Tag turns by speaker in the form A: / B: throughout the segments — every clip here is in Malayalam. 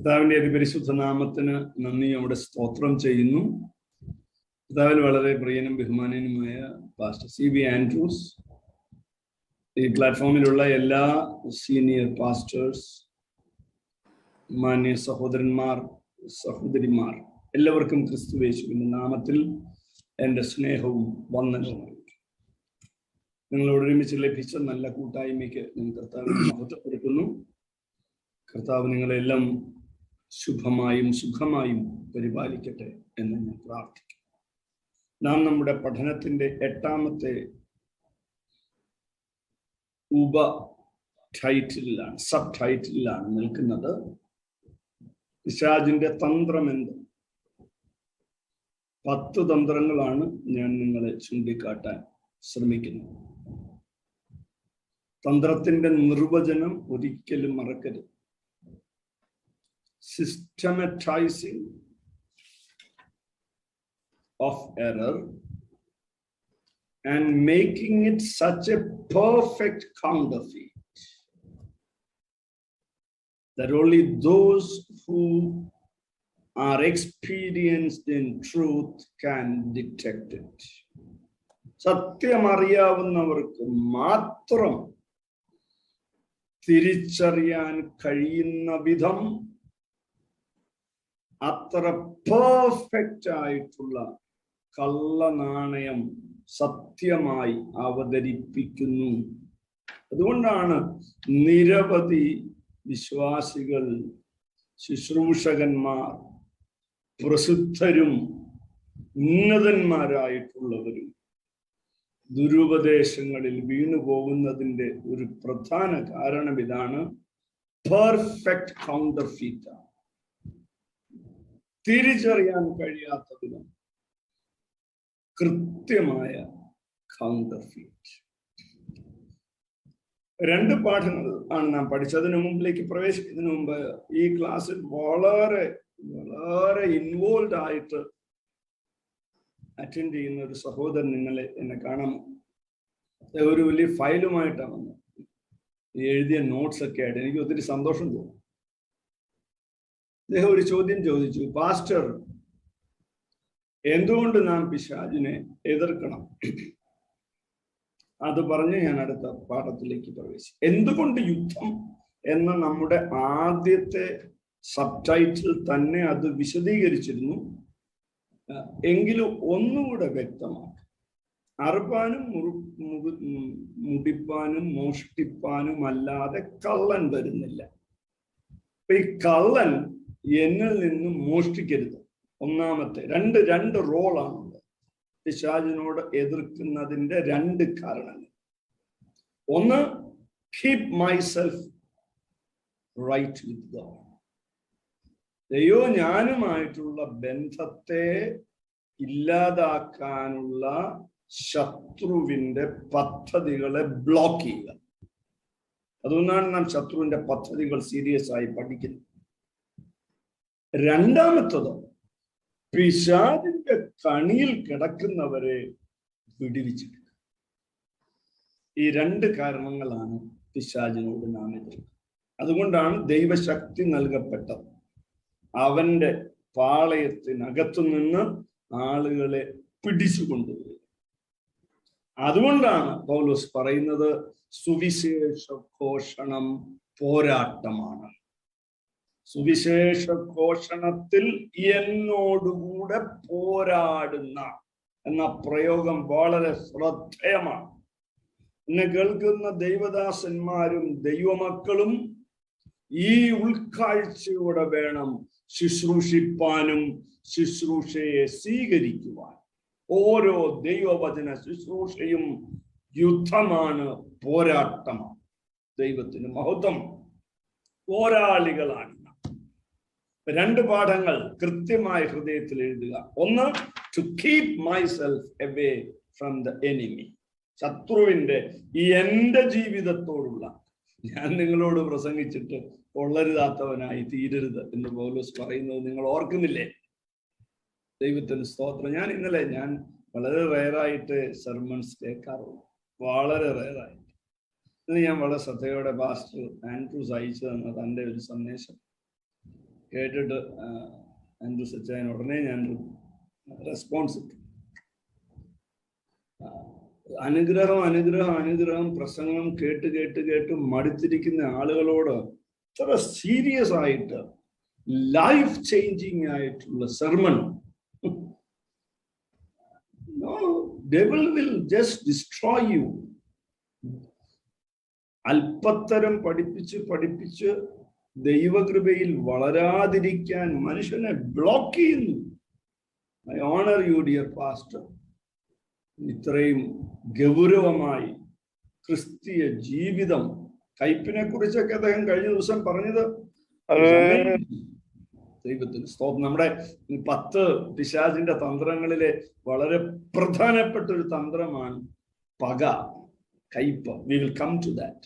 A: കർത്താവിന്റെ അതിപരിശുദ്ധ നാമത്തിന് നന്ദിയോടെ സ്തോത്രം ചെയ്യുന്നു. കർത്താവിൽ വളരെ പ്രിയനും ബഹുമാനനുമായ പാസ്റ്റർ CB ആൻഡ്രൂസ്, ഈ പ്ലാറ്റ്ഫോമിലുള്ള എല്ലാ സീനിയർ പാസ്റ്റേഴ്സ്, മാന്യ സഹോദരന്മാർ, സഹോദരിമാർ, എല്ലാവർക്കും ക്രിസ്തുയേശുവിന്റെ നാമത്തിൽ എൻ്റെ സ്നേഹവും വന്ദനവും. നിങ്ങളോട് ഒരുമിച്ച് ലഭിച്ച നല്ല കൂട്ടായ്മയ്ക്ക് ഞാൻ കർത്താവിനെ മഹത്വപ്പെടുത്തുന്നു. കർത്താവ് നിങ്ങളെല്ലാം ശുഭമായും സുഖമായും പരിപാലിക്കട്ടെ എന്ന് ഞാൻ പ്രാർത്ഥിക്കുന്നു. നാം നമ്മുടെ പഠനത്തിന്റെ 8ാമത്തെ സബ് ടൈറ്റിലാണ് നിൽക്കുന്നത്. പിശാചിന്റെ തന്ത്രമെന്ത്? 10 തന്ത്രങ്ങളാണ് ഞാൻ നിങ്ങളെ ചൂണ്ടിക്കാട്ടാൻ ശ്രമിക്കുന്നത്. തന്ത്രത്തിന്റെ നിർവചനം ഒരിക്കലും മറക്കരുത്. Systematizing of error and making it such a perfect counterfeit that only those who are experienced in truth can detect it. സത്യം അറിയാവുന്നവർക്ക് മാത്രം തിരിച്ചറിയാൻ കഴിയുന്ന വിധം അത്ര പെർഫെക്റ്റ് ആയിട്ടുള്ള കള്ളനാണയം സത്യമായി അവതരിപ്പിക്കുന്നു. അതുകൊണ്ടാണ് നിരവധി വിശ്വാസികൾ, ശുശ്രൂഷകന്മാർ, പ്രസിദ്ധരും ഉന്നതന്മാരായിട്ടുള്ളവരും ദുരുപദേശങ്ങളിൽ വീണുപോകുന്നതിന്റെ ഒരു പ്രധാന കാരണം ഇതാണ്. പെർഫെക്റ്റ് കൗണ്ടർഫീറ്റ്, തിരിച്ചറിയാൻ കഴിയാത്തതിനും കൃത്യമായ കൗണ്ടർഫീറ്റ്. 2 പാഠങ്ങൾ ആണ് നാം പഠിച്ചതിന് മുമ്പിലേക്ക് പ്രവേശിക്കുന്നതിന് മുമ്പ് ഈ ക്ലാസ്സിൽ വളരെ വളരെ ഇൻവോൾവ് ആയിട്ട് അറ്റൻഡ് ചെയ്യുന്ന ഒരു സഹോദരൻ എന്നെ കാണാമോ? ഒരു വലിയ ഫയലുമായിട്ടാണ് വന്നത്. എഴുതിയ നോട്ട്സ് ഒക്കെ ആയിട്ട് എനിക്ക് ഒത്തിരി സന്തോഷം തോന്നി. അദ്ദേഹം ഒരു ചോദ്യം ചോദിച്ചു, പാസ്റ്റർ, എന്തുകൊണ്ട് നാം പിശാചിനെ എതിർക്കണം? അത് പറഞ്ഞ് ഞാൻ അടുത്ത പാഠത്തിലേക്ക് പ്രവേശിച്ചു. എന്തുകൊണ്ട് യുദ്ധം എന്ന നമ്മുടെ ആദ്യത്തെ സബ് ടൈറ്റിൽ തന്നെ അത് വിശദീകരിച്ചിരുന്നു. എങ്കിലും ഒന്നുകൂടെ വ്യക്തമാണ്. അറുപ്പാനും മുടിപ്പാനും മോഷ്ടിപ്പാനും അല്ലാതെ കള്ളൻ വരുന്നില്ല. അപ്പൊ ഈ കള്ളൻ എന്നിൽ നിന്നും മോഷ്ടിക്കരുത്. ഒന്നാമത്തെ രണ്ട് റോളാണുള്ളത്. പിശാചിനോട് എതിർക്കുന്നതിന്റെ 2 കാരണങ്ങൾ. ഒന്ന്, keep myself right with God. ഞാനുമായിട്ടുള്ള ബന്ധത്തെ ഇല്ലാതാക്കാനുള്ള ശത്രുവിന്റെ പദ്ധതികളെ ബ്ലോക്ക് ചെയ്യുക. അതുകൊണ്ടാണ് നാം ശത്രുവിന്റെ പദ്ധതികൾ സീരിയസ് ആയി പഠിക്കുന്നത്. രണ്ടാമത്തത്, പിശാചിന്റെ കണിയിൽ കിടക്കുന്നവരെ വിടുവിച്ചെടുക്കുക. ഈ 2 കാരണങ്ങളാണ് പിശാചിനോട് നാം എതിർക്കുന്നത്. അതുകൊണ്ടാണ് ദൈവശക്തി നൽകപ്പെട്ടത്. അവന്റെ പാളയത്തിനകത്തു നിന്ന് ആളുകളെ പിടിച്ചുകൊണ്ടുവരിക. അതുകൊണ്ടാണ് പൗലോസ് പറയുന്നത്, സുവിശേഷ ഘോഷണം പോരാട്ടമാണ്. സുവിശേഷ ഘോഷണത്തിൽ എന്നോടുകൂടെ പോരാടുന്ന എന്ന പ്രയോഗം വളരെ ശ്രദ്ധേയമാണ്. എന്നെ കേൾക്കുന്ന ദൈവദാസന്മാരും ദൈവമക്കളും ഈ ഉൾക്കാഴ്ചയോടെ വേണം ശുശ്രൂഷിപ്പാനും ശുശ്രൂഷയെ സ്വീകരിക്കുവാൻ. ഓരോ ദൈവവചന ശുശ്രൂഷയും യുദ്ധമാണ്, പോരാട്ടമാണ്. ദൈവത്തിന് മഹത്വം. പോരാളികളാണ്. 2 പാഠങ്ങൾ കൃത്യമായി ഹൃദയത്തിൽ എഴുതുക. ഒന്ന്, to keep myself away from the enemy. ശത്രുവിന്റെ എന്റെ ജീവിതത്തോടുള്ള, ഞാൻ നിങ്ങളോട് പ്രസംഗിച്ചിട്ട് കൊള്ളരുതാത്തവനായി തീരരുത് എന്ന് പൗലോസ് പറയുന്നത് നിങ്ങൾ ഓർക്കുന്നില്ലേ? ദൈവത്തിന് സ്തോത്രം. ഞാൻ വളരെ റെയറായിട്ട് സെർമൺസ് കേൾക്കാറുള്ളൂ, വളരെ റെയറായിട്ട്. ഇത് ഞാൻ വളരെ ശ്രദ്ധയോടെ പാസ്റ്റർ ആൻഡ്രൂസ് അയച്ചു തന്ന തൻ്റെ ഒരു സന്ദേശം കേട്ടിട്ട് ആൻഡ്രൂ സച്ചായൻ ഉടനെ ഞാൻ റെസ്പോൺസ് ഇട്ടു. അനുഗ്രഹം അനുഗ്രഹം അനുഗ്രഹം പ്രസംഗം കേട്ട് കേട്ട് കേട്ട് മടുത്തിരിക്കുന്ന ആളുകളോട് ഇത്ര സീരിയസ് ആയിട്ട് ലൈഫ് ചേഞ്ചിങ് ആയിട്ടുള്ള sermon, no, devil will just destroy you. അല്പത്തരം പഠിപ്പിച്ച് ദൈവകൃപയിൽ വളരാതിരിക്കാൻ മനുഷ്യനെ ബ്ലോക്ക് ചെയ്യുന്നു. I honour you dear pastor. ഇത്രയും ഗൗരവമായി ക്രിസ്തീയ ജീവിതം, കയ്പിനെ കുറിച്ചൊക്കെ അദ്ദേഹം കഴിഞ്ഞ ദിവസം പറഞ്ഞത് ദൈവത്തിന് സ്തോത്രം. നമ്മുടെ 10 പിശാചിന്റെ തന്ത്രങ്ങളിലെ വളരെ പ്രധാനപ്പെട്ട ഒരു തന്ത്രമാണ് പക, കയ്പ്. We will come to that.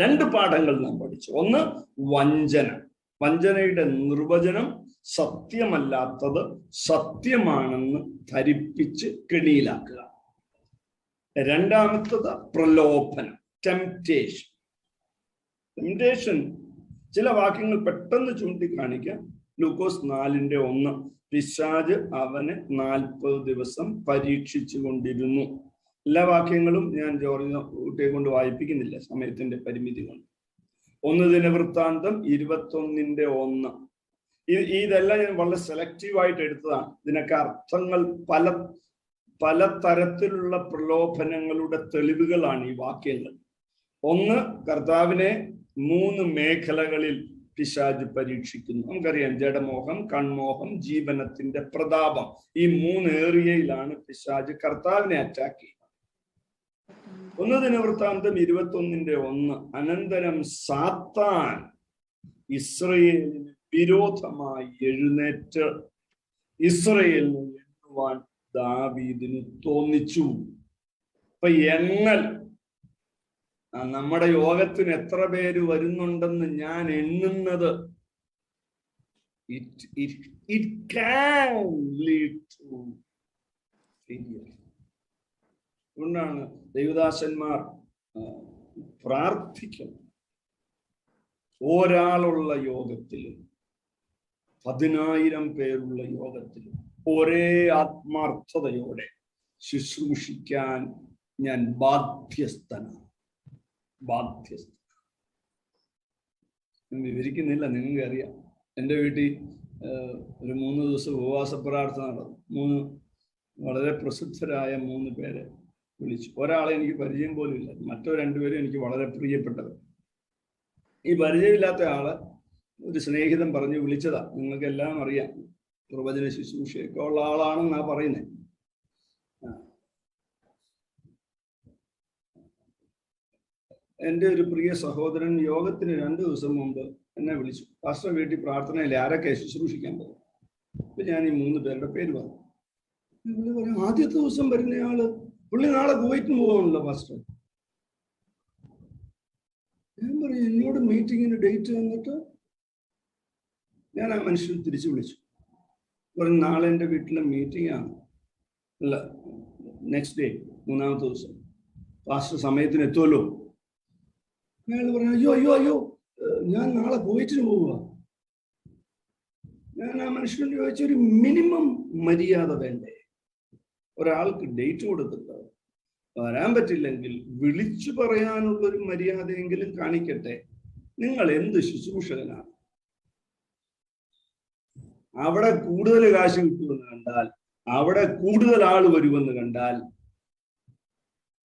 A: 2 പാഠങ്ങൾ നാം പഠിച്ചു. ഒന്ന്, വഞ്ചന. വഞ്ചനയുടെ നിർവചനം സത്യമല്ലാത്തത് സത്യമാണെന്ന് ധരിപ്പിച്ച് കെണിയിലാക്കുക. രണ്ടാമത്തത് പ്രലോഭനം, ടെംപ്റ്റേഷൻ. ടെംപ്റ്റേഷൻ ചില വാക്യങ്ങൾ പെട്ടെന്ന് ചൂണ്ടിക്കാണിക്കാം. ലൂക്കോസ് 4:1, പിശാച് അവനെ 40 ദിവസം പരീക്ഷിച്ചു കൊണ്ടിരുന്നു. എല്ലാ വാക്യങ്ങളും ഞാൻ ജോർജ് കുട്ടിയെ കൊണ്ട് വായിപ്പിക്കുന്നില്ല, സമയത്തിന്റെ പരിമിതി കൊണ്ട്. 1 ദിനവൃത്താന്തം 21:1. ഇതെല്ലാം ഞാൻ വളരെ സെലക്റ്റീവായിട്ട് എടുത്തതാണ്. ഇതിനൊക്കെ അർത്ഥങ്ങൾ പല തരത്തിലുള്ള പ്രലോഭനങ്ങളുടെ തെളിവുകളാണ് ഈ വാക്യങ്ങൾ. ഒന്ന്, കർത്താവിനെ 3 മേഖലകളിൽ പിശാച് പരീക്ഷിക്കുന്നു. നമുക്കറിയാം, ജഡമോഹം, കൺമോഹം, ജീവനത്തിന്റെ പ്രതാപം. ഈ 3 ഏരിയയിലാണ് പിശാച് കർത്താവിനെ അറ്റാക്ക് ചെയ്യുന്നത്. 1 ദിനവൃത്താന്തം 21:1. അനന്തരം സാത്താൻ ഇസ്രയേലിന് വിരോധമായി എഴുന്നേറ്റ് ഇസ്രയേലിനെ എണ്ണുവാൻ ദാവീദിന് തോന്നിച്ചു. അപ്പൊ എണ്ണൽ, നമ്മുടെ യോഗത്തിന് എത്ര പേര് വരുന്നുണ്ടെന്ന് ഞാൻ എണ്ണുന്നത് it can lead to failure. അതുകൊണ്ടാണ് ദൈവദാസന്മാർ പ്രാർത്ഥിക്കുന്നത്. ഒരാളുള്ള യോഗത്തിലും 10,000 പേരുള്ള യോഗത്തിലും ഒരേ ആത്മാർത്ഥതയോടെ ശുശ്രൂഷിക്കാൻ ഞാൻ ബാധ്യസ്ഥനാണ്. വിവരിക്കുന്നില്ല, നിങ്ങൾക്ക് അറിയാം. എൻ്റെ വീട്ടിൽ ഒരു 3 ദിവസം ഉപവാസ പ്രാർത്ഥന നടന്നു. 3 വളരെ പ്രസിദ്ധരായ 3 പേരെ വിളിച്ചു. ഒരാളെ എനിക്ക് പരിചയം പോലും ഇല്ല, മറ്റോ 2 പേരും എനിക്ക് വളരെ പ്രിയപ്പെട്ടവർ. ഈ പരിചയമില്ലാത്ത ആള് ഒരു സ്നേഹിതൻ പറഞ്ഞു വിളിച്ചതാ. നിങ്ങൾക്ക് എല്ലാം അറിയാം, പ്രവചന ശുശ്രൂഷയൊക്കെ ഉള്ള ആളാണെന്നാ പറയുന്നത്. എൻ്റെ ഒരു പ്രിയ സഹോദരൻ യോഗത്തിന് 2 ദിവസം മുമ്പ് എന്നെ വിളിച്ചു. പാസ്റ്റർ വീട്ടിൽ പ്രാർത്ഥനയിൽ ആരൊക്കെ ശുശ്രൂഷിക്കാൻ പോകും? അപ്പൊ ഞാൻ ഈ 3 പേരുടെ പേര് പറഞ്ഞു. പുള്ളി പറയും, ആദ്യത്തെ ദിവസം വരുന്നയാള് പുള്ളി നാളെ കുവൈറ്റിന് പോകാണല്ലോ പാസ്റ്റർ. ഞാൻ പറയും, എന്നോട് മീറ്റിങ്ങിന് ഡേറ്റ് തന്നിട്ട് ഞാൻ ആ മനുഷ്യൻ തിരിച്ചു വിളിച്ചു. പറഞ്ഞു, നാളെ എൻ്റെ വീട്ടിലെ മീറ്റിംഗ് ആണ്. അല്ല, നെക്സ്റ്റ് ഡേ, 3-ാമത്തെ ദിവസം പാസ്റ്റർ സമയത്തിന് എത്തുമല്ലോ. അയാൾ പറഞ്ഞു, അയ്യോ ഞാൻ നാളെ കുവൈറ്റിന് പോവുക. ഞാൻ ആ മനുഷ്യനോട് ചോദിച്ച, ഒരു മിനിമം മര്യാദ വേണ്ടേ? ഒരാൾക്ക് ഡേറ്റ് കൊടുത്തിട്ട് വരാൻ പറ്റില്ലെങ്കിൽ വിളിച്ചു പറയാനുള്ളൊരു മര്യാദയെങ്കിലും കാണിക്കട്ടെ. നിങ്ങൾ എന്ത് ശുശ്രൂഷകനാണ്? അവിടെ കൂടുതൽ കാശ് കിട്ടുമെന്ന് കണ്ടാൽ, അവിടെ കൂടുതൽ ആള് വരുമെന്ന് കണ്ടാൽ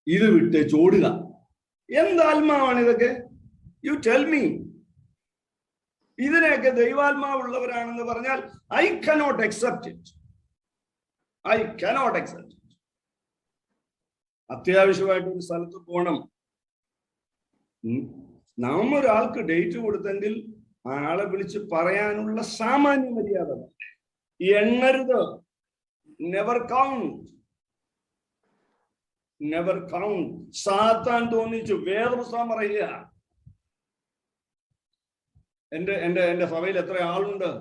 A: ഇത് വിട്ട് ചോടുക. എന്താത്മാവാണ് ഇതൊക്കെ? You tell me. ഇതിനെയൊക്കെ ദൈവാത്മാവുള്ളവരാണെന്ന് പറഞ്ഞാൽ ഐ കനോട്ട് അക്സെപ്റ്റ് ഇറ്റ്. അത്യാവശ്യമായിട്ട് ഒരു സ്ഥലത്ത് പോകണം, നാം ഒരാൾക്ക് ഡേറ്റ് കൊടുത്തെങ്കിൽ ആളെ വിളിച്ച് പറയാനുള്ള സാമാന്യ മര്യാദ എണ്ണരുത്. Never count. സാത്താൻ തോന്നിച്ചു. വേദപുസ്തകം പറയുക, എന്റെ സഭയിൽ എത്ര ആളുണ്ട്?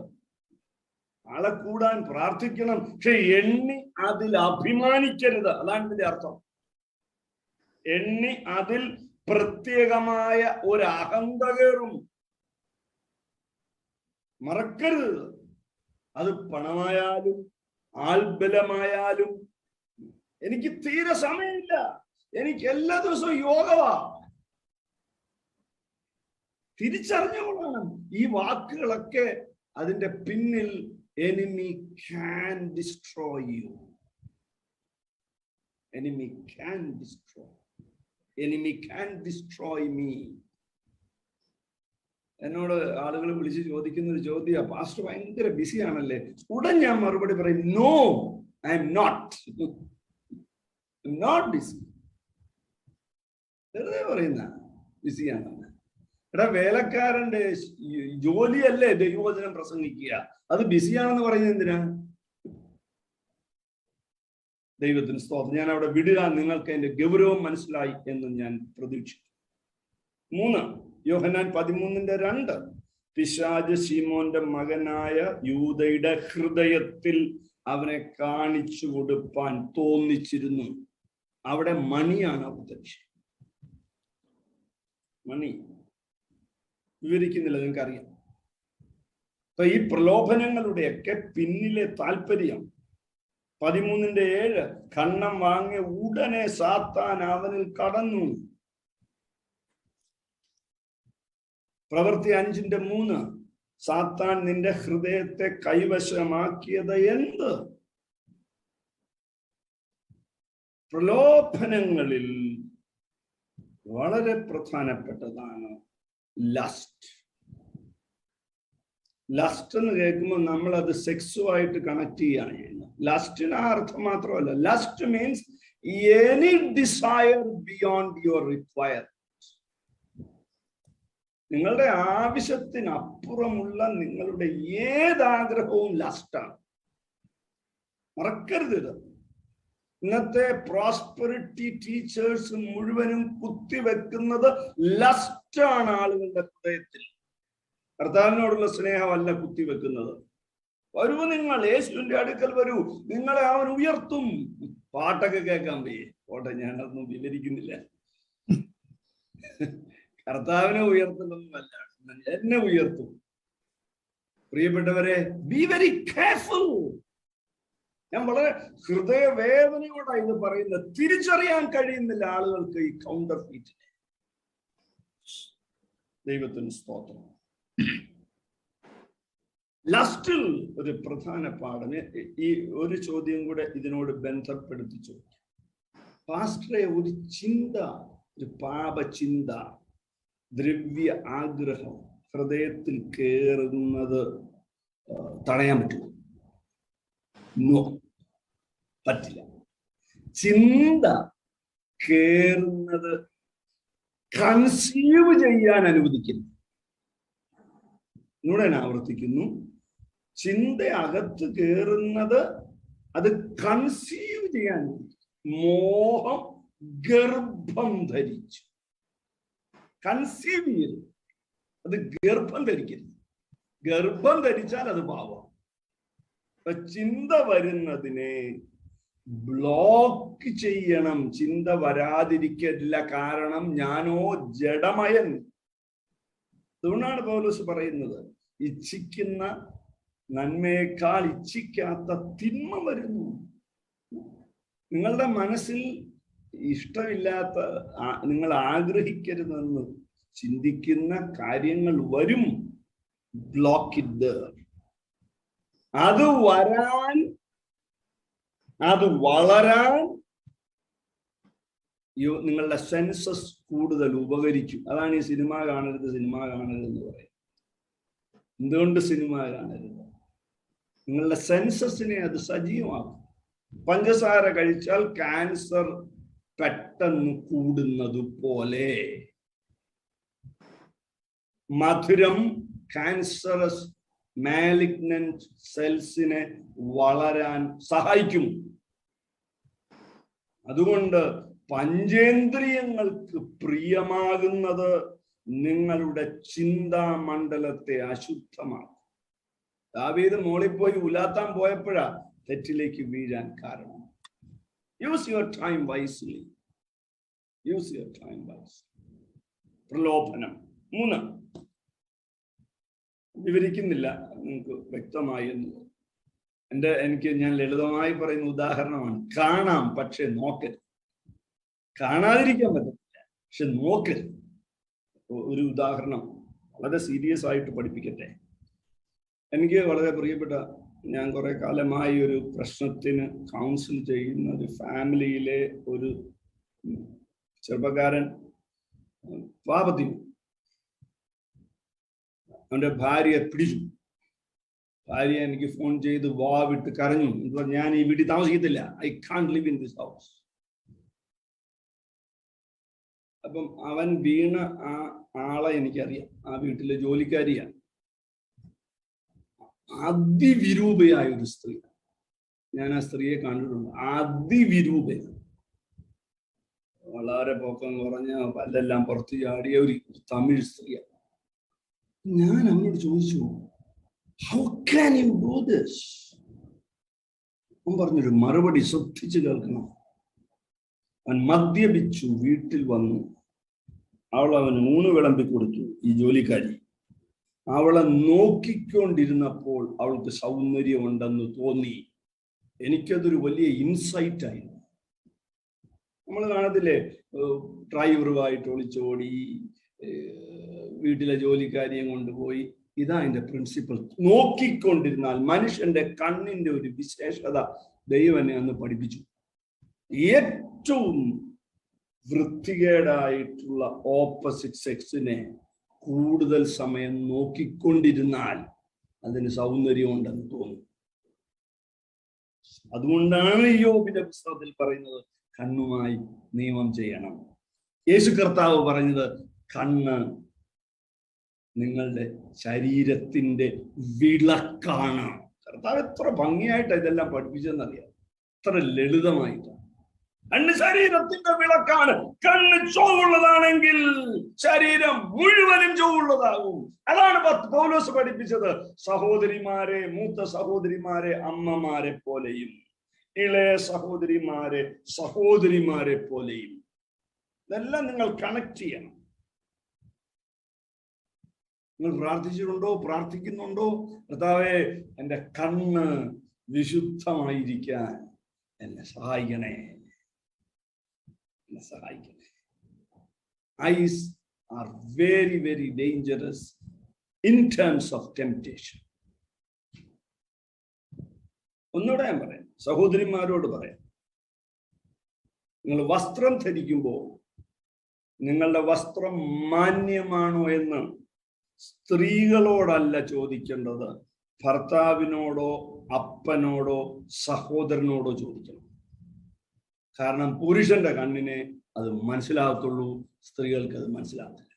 A: ആളെ കൂടാൻ പ്രാർത്ഥിക്കണം, പക്ഷെ എണ്ണി അതിൽ അഭിമാനിക്കരുത്. അതാണ് ഇതിന്റെ അർത്ഥം. എണ്ണി അതിൽ പ്രത്യേകമായ ഒരു അഹന്ത കയറും. മറക്കരുത്. അത് പണമായാലും ആൾബലമായാലും. എനിക്ക് തീരെ സമയമില്ല, എനിക്ക് എല്ലാ ദിവസവും യോഗവാ. തിരിച്ചറിഞ്ഞുകൊള്ളണം ഈ വാക്കുകളൊക്കെ. അതിന്റെ പിന്നിൽ enemy can destroy you. Enemy can destroy. Enemy can destroy me. എന്നോട് ആളുകൾ വിളിച്ച് ചോദിക്കുന്ന ഒരു ചോദ്യ, പാസ്റ്റർ ഭയങ്കര ബിസിയാണല്ലേ? ഉടൻ ഞാൻ മറുപടി പറയും, no, I am not busy. വെറുതെ പറയുന്ന ബിസിയാണെന്ന്. എടാ, വേലക്കാരന്റെ ജോലിയല്ലേ ദൈവവചനം പ്രസംഗിക്കുക. അത് ബിസിയാണെന്ന് പറയുന്നത് എന്തിനാ? ദൈവത്തിന് സ്തോത്രം. ഞാൻ അവിടെ വിടുക. നിങ്ങൾക്ക് അതിന്റെ ഗൗരവം മനസ്സിലായി എന്ന് ഞാൻ പ്രതീക്ഷിച്ചു. 3 യോഹന്നാൻ 13:2 പിശാച് ശീമോന്റെ മകനായ യൂദയുടെ ഹൃദയത്തിൽ അവനെ കാണിച്ചു കൊടുപ്പാൻ തോന്നിച്ചിരുന്നു. അവിടെ മണിയാണ് പ്രത്യക്ഷം. മണി വിവരിക്കുന്നില്ല, നിങ്ങൾക്കറിയാം. അപ്പൊ ഈ പ്രലോഭനങ്ങളുടെയൊക്കെ പിന്നിലെ താല്പര്യം 13:7 കണ്ണം വാങ്ങിയ ഉടനെ സാത്താൻ അവനിൽ കടന്നു. പ്രവൃത്തി 5:3 സാത്താൻ നിന്റെ ഹൃദയത്തെ കൈവശമാക്കിയത് എന്ത്? പ്രലോഭനങ്ങളിൽ വളരെ പ്രധാനപ്പെട്ടതാണ് ലസ്റ്റ്. ലസ്റ്റ് എന്ന് കേൾക്കുമ്പോൾ നമ്മൾ അത് സെക്സുമായിട്ട് കണക്ട് ചെയ്യുകയാണ് ചെയ്യുന്നത്. ലസ്റ്റിന് ആ അർത്ഥം മാത്രമല്ല. Lust means any desire beyond your requirement. നിങ്ങളുടെ ആവശ്യത്തിനപ്പുറമുള്ള നിങ്ങളുടെ ഏതാഗ്രഹവും ലസ്റ്റാണ്. മറക്കരുത് ഇത്. ഇന്നത്തെ പ്രോസ്പെറിറ്റി ടീച്ചേഴ്സ് മുഴുവനും കുത്തിവെക്കുന്നത് ലസ്റ്റാണ് ആളുകളുടെ ഹൃദയത്തിൽ. കർത്താവിനോടുള്ള സ്നേഹമല്ല കുത്തിവെക്കുന്നത്. വരൂ, നിങ്ങൾ യേശുവിന്റെ അടുക്കൽ വരൂ, നിങ്ങളെ അവൻ ഉയർത്തും. പാട്ടൊക്കെ കേൾക്കാൻ വയ്യേ? പോട്ടെ, ഞാനതൊന്നും വിവരിക്കുന്നില്ല. കർത്താവിനെ ഉയർത്തുന്നൊന്നുമല്ല, എന്നെ ഉയർത്തും. പ്രിയപ്പെട്ടവരെ, ബി വെരി കെയർഫുൾ. ഞാൻ വളരെ ഹൃദയവേദനയോടാണ് ഇത് പറയുന്നത്. തിരിച്ചറിയാൻ കഴിയുന്നില്ല ആളുകൾക്ക് ഈ കൗണ്ടർ ഫീറ്റിനെ. ദൈവത്തിന് സ്തോത്രം. ലസ്റ്റിൽ ഒരു പ്രധാന പാഠം. ഈ ഒരു ചോദ്യം കൂടെ ഇതിനോട് ബന്ധപ്പെടുത്തി ചോദിക്കും. പാസ്റ്ററെ, ഒരു ചിന്ത, ഒരു പാപചിന്ത, ദ്രവ്യ ആഗ്രഹം ഹൃദയത്തിൽ കയറുന്നത് തടയാൻ പറ്റുമോ? നോ, പറ്റില്ല. ചിന്ത കേറുന്നത് കൺസീവ് ചെയ്യാൻ അനുവദിക്കുന്നു. ഇവിടെ ഞാൻ ആവർത്തിക്കുന്നു, ചിന്ത അകത്ത് കയറുന്നത് അത് കൺസീവ് ചെയ്യാൻ അനുവദിക്കുന്നു. മോഹം ഗർഭം ധരിച്ചു. കൺസീവ് ചെയ്തു, അത് ഗർഭം ധരിക്കരുത്. ഗർഭം ധരിച്ചാൽ അത് പാവം. ചിന്ത വരുന്നതിനെ ബ്ലോക്ക് ചെയ്യണം. ചിന്ത വരാതിരിക്കില്ല. കാരണം ഞാനോ ജഡമയൻ. അതുകൊണ്ടാണ് പൗലോസ് പറയുന്നത്, ഇച്ഛിക്കുന്ന നന്മയേക്കാൾ ഇച്ഛിക്കാത്ത തിന്മ വരുന്നു. നിങ്ങളുടെ മനസ്സിൽ ഇഷ്ടമില്ലാത്ത, നിങ്ങൾ ആഗ്രഹിക്കരുതെന്ന് ചിന്തിക്കുന്ന കാര്യങ്ങൾ വരും. Block it. അത് വരാൻ, അത് വളരാൻ നിങ്ങളുടെ സെൻസസ് കൂടുതൽ ഉപകരിക്കും. അതാണ് ഈ സിനിമ കാണരുത് എന്ന് പറയുന്നത്. എന്തുകൊണ്ട് സിനിമ കാണരുത്? നിങ്ങളുടെ സെൻസസിനെ അത് സജീവമാക്കും. പഞ്ചസാര കഴിച്ചാൽ ക്യാൻസർ പെട്ടെന്ന് കൂടുന്നത് പോലെ മധുരം ക്യാൻസറസ് മാലിഗ്നന്റ് സെൽസിനെ വളരാൻ സഹായിക്കും. അതുകൊണ്ട് പഞ്ചേന്ദ്രിയങ്ങൾക്ക് പ്രിയമാകുന്നത് നിങ്ങളുടെ ചിന്താമണ്ഡലത്തെ അശുദ്ധമാക്കും. ദാവീദ് മോളിൽ പോയി ഉലാത്താൻ പോയപ്പോഴാ തെറ്റിലേക്ക് വീഴാൻ കാരണം. Use your time wisely. Use your time wisely. പ്രലോഭനം. 3, വിവരിക്കുന്നില്ല, നിങ്ങൾക്ക് വ്യക്തമായി എന്നുള്ളത്. ഞാൻ ലളിതമായി പറയുന്ന ഉദാഹരണമാണ്. കാണാം, പക്ഷെ നോക്കരുത്. കാണാതിരിക്കാൻ പറ്റത്തില്ല, പക്ഷെ നോക്കരുത്. ഒരു ഉദാഹരണം വളരെ സീരിയസ് ആയിട്ട് പഠിപ്പിക്കട്ടെ. എനിക്ക് വളരെ പ്രിയപ്പെട്ട, ഞാൻ കുറെ കാലമായി ഒരു പ്രശ്നത്തിന് കൗൺസിൽ ചെയ്യുന്ന ഒരു ഫാമിലിയിലെ ഒരു ചെറുപ്പക്കാരൻ പാപത്തിൽ അവന്റെ ഭാര്യയെ പിടിച്ചു. ഭാര്യ എനിക്ക് ഫോൺ ചെയ്ത് വിട്ട് കരഞ്ഞു. ഞാൻ ഈ വീട്ടിൽ താമസിക്കത്തില്ല, I can't live in this house. അപ്പം അവൻ വീണ ആ ആളെ എനിക്കറിയാം, ആ വീട്ടിലെ ജോലിക്കാരിയാണ്. അതിവിരൂപയായ ഒരു സ്ത്രീ. ഞാൻ ആ സ്ത്രീയെ കണ്ടിട്ടുണ്ട്. അതിവിരൂപയാണ്, വളരെ പൊക്കം കുറഞ്ഞ, പല്ലെല്ലാം പുറത്ത് ചാടിയ ഒരു തമിഴ് സ്ത്രീയാണ്. ഞാൻ അവനോട് ചോദിച്ചു, how can you do this? അവൻ പറഞ്ഞൊരു മറുപടി ശ്രദ്ധിച്ചു കേൾക്കണം. അവൻ മദ്യപിച്ചു, വീട്ടിൽ വന്നു, അവന് ഊണ് വിളമ്പി കൊടുത്തു. ഈ ജോലിക്കാരി അവളെ നോക്കിക്കൊണ്ടിരുന്നപ്പോൾ അവൾക്ക് സൗന്ദര്യമുണ്ടെന്ന് തോന്നി. എനിക്കതൊരു വലിയ ഇൻസൈറ്റ് ആയിരുന്നു. നമ്മൾ കാണത്തില്ലേ, ഡ്രൈവറുമായിട്ട് ഒളിച്ചോടി വീട്ടിലെ ജോലിക്കാരിയെ കൊണ്ടുപോയി. ഇതാ അതിന്റെ പ്രിൻസിപ്പിൾ. നോക്കിക്കൊണ്ടിരുന്നാൽ മനുഷ്യന്റെ കണ്ണിന്റെ ഒരു വിശേഷത ദൈവം എന്നെ അന്ന് പഠിപ്പിച്ചു. ഏറ്റവും വൃത്തികേടായിട്ടുള്ള ഓപ്പോസിറ്റ് സെക്സിനെ കൂടുതൽ സമയം നോക്കിക്കൊണ്ടിരുന്നാൽ അതിന് സൗന്ദര്യം ഉണ്ടെന്ന് തോന്നും. അതുകൊണ്ടാണ് യോബിന്റെ പുസ്തകത്തിൽ പറയുന്നത് കണ്ണുമായി നിയമം ചെയ്യണം. യേശു കർത്താവ് പറഞ്ഞത് കണ്ണ് നിങ്ങളുടെ ശരീരത്തിന്റെ വിളക്കാണ്. കർത്താവ് എത്ര ഭംഗിയായിട്ട് ഇതെല്ലാം പഠിപ്പിച്ചെന്നറിയാം, എത്ര ലളിതമായിട്ടാണ്. കണ്ണ് ശരീരത്തിന്റെ വിളക്കാണ്. കണ്ണ് ചൊവ്വുള്ളതാണെങ്കിൽ ശരീരം മുഴുവനും ചൊവ്വുള്ളതാകും. അതാണ് പൗലോസ് പഠിപ്പിച്ചത്. സഹോദരിമാരെ, മൂത്ത സഹോദരിമാരെ അമ്മമാരെ പോലെയും ഇളയ സഹോദരിമാരെ പോലെയും. ഇതെല്ലാം നിങ്ങൾ കണക്ട് ചെയ്യണം. നിങ്ങൾ പ്രാർത്ഥിക്കുന്നുണ്ടോ? കർത്താവേ, എൻ്റെ കണ്ണ് വിശുദ്ധമായിരിക്കാൻ എന്നെ സഹായിക്കണേ. Eyes are very, very dangerous in terms of temptation. ഒന്നുകൂടെ ഞാൻ പറയാം, സഹോദരിമാരോട് പറയാം. നിങ്ങൾ വസ്ത്രം ധരിക്കുമ്പോൾ നിങ്ങളുടെ വസ്ത്രം മാന്യമാണോ എന്ന് സ്ത്രീകളോടല്ല ചോദിക്കേണ്ടത്, ഭർത്താവിനോടോ അപ്പനോടോ സഹോദരനോടോ ചോദിക്കണം. കാരണം പുരുഷന്റെ കണ്ണിനെ അത് മനസ്സിലാകത്തുള്ളൂ, സ്ത്രീകൾക്ക് അത് മനസ്സിലാകത്തില്ല.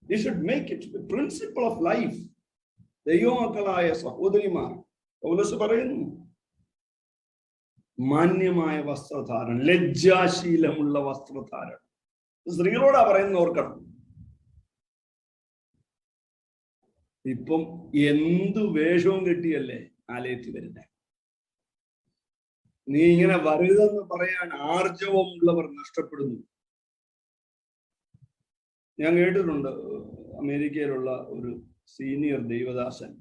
A: You should make it the principle of life. ദൈവമക്കളായ സഹോദരിമാർ, പൗലോസ് പറയുന്നു, മാന്യമായ വസ്ത്രധാരണം, ലജ്ജാശീലമുള്ള വസ്ത്രധാരണം. സ്ത്രീകളോടാ പറയുന്നത്, ഓർക്കണം. ഇപ്പം എന്തു വേഷവും കെട്ടിയല്ലേ ആലയത്തിൽ വരുന്നത്. നീ ഇങ്ങനെ വരരുതെന്ന് പറയാൻ ആർജവമുള്ളവർ നഷ്ടപ്പെടുന്നു. ഞാൻ കേട്ടിട്ടുണ്ട്, അമേരിക്കയിലുള്ള ഒരു സീനിയർ ദൈവദാസൻ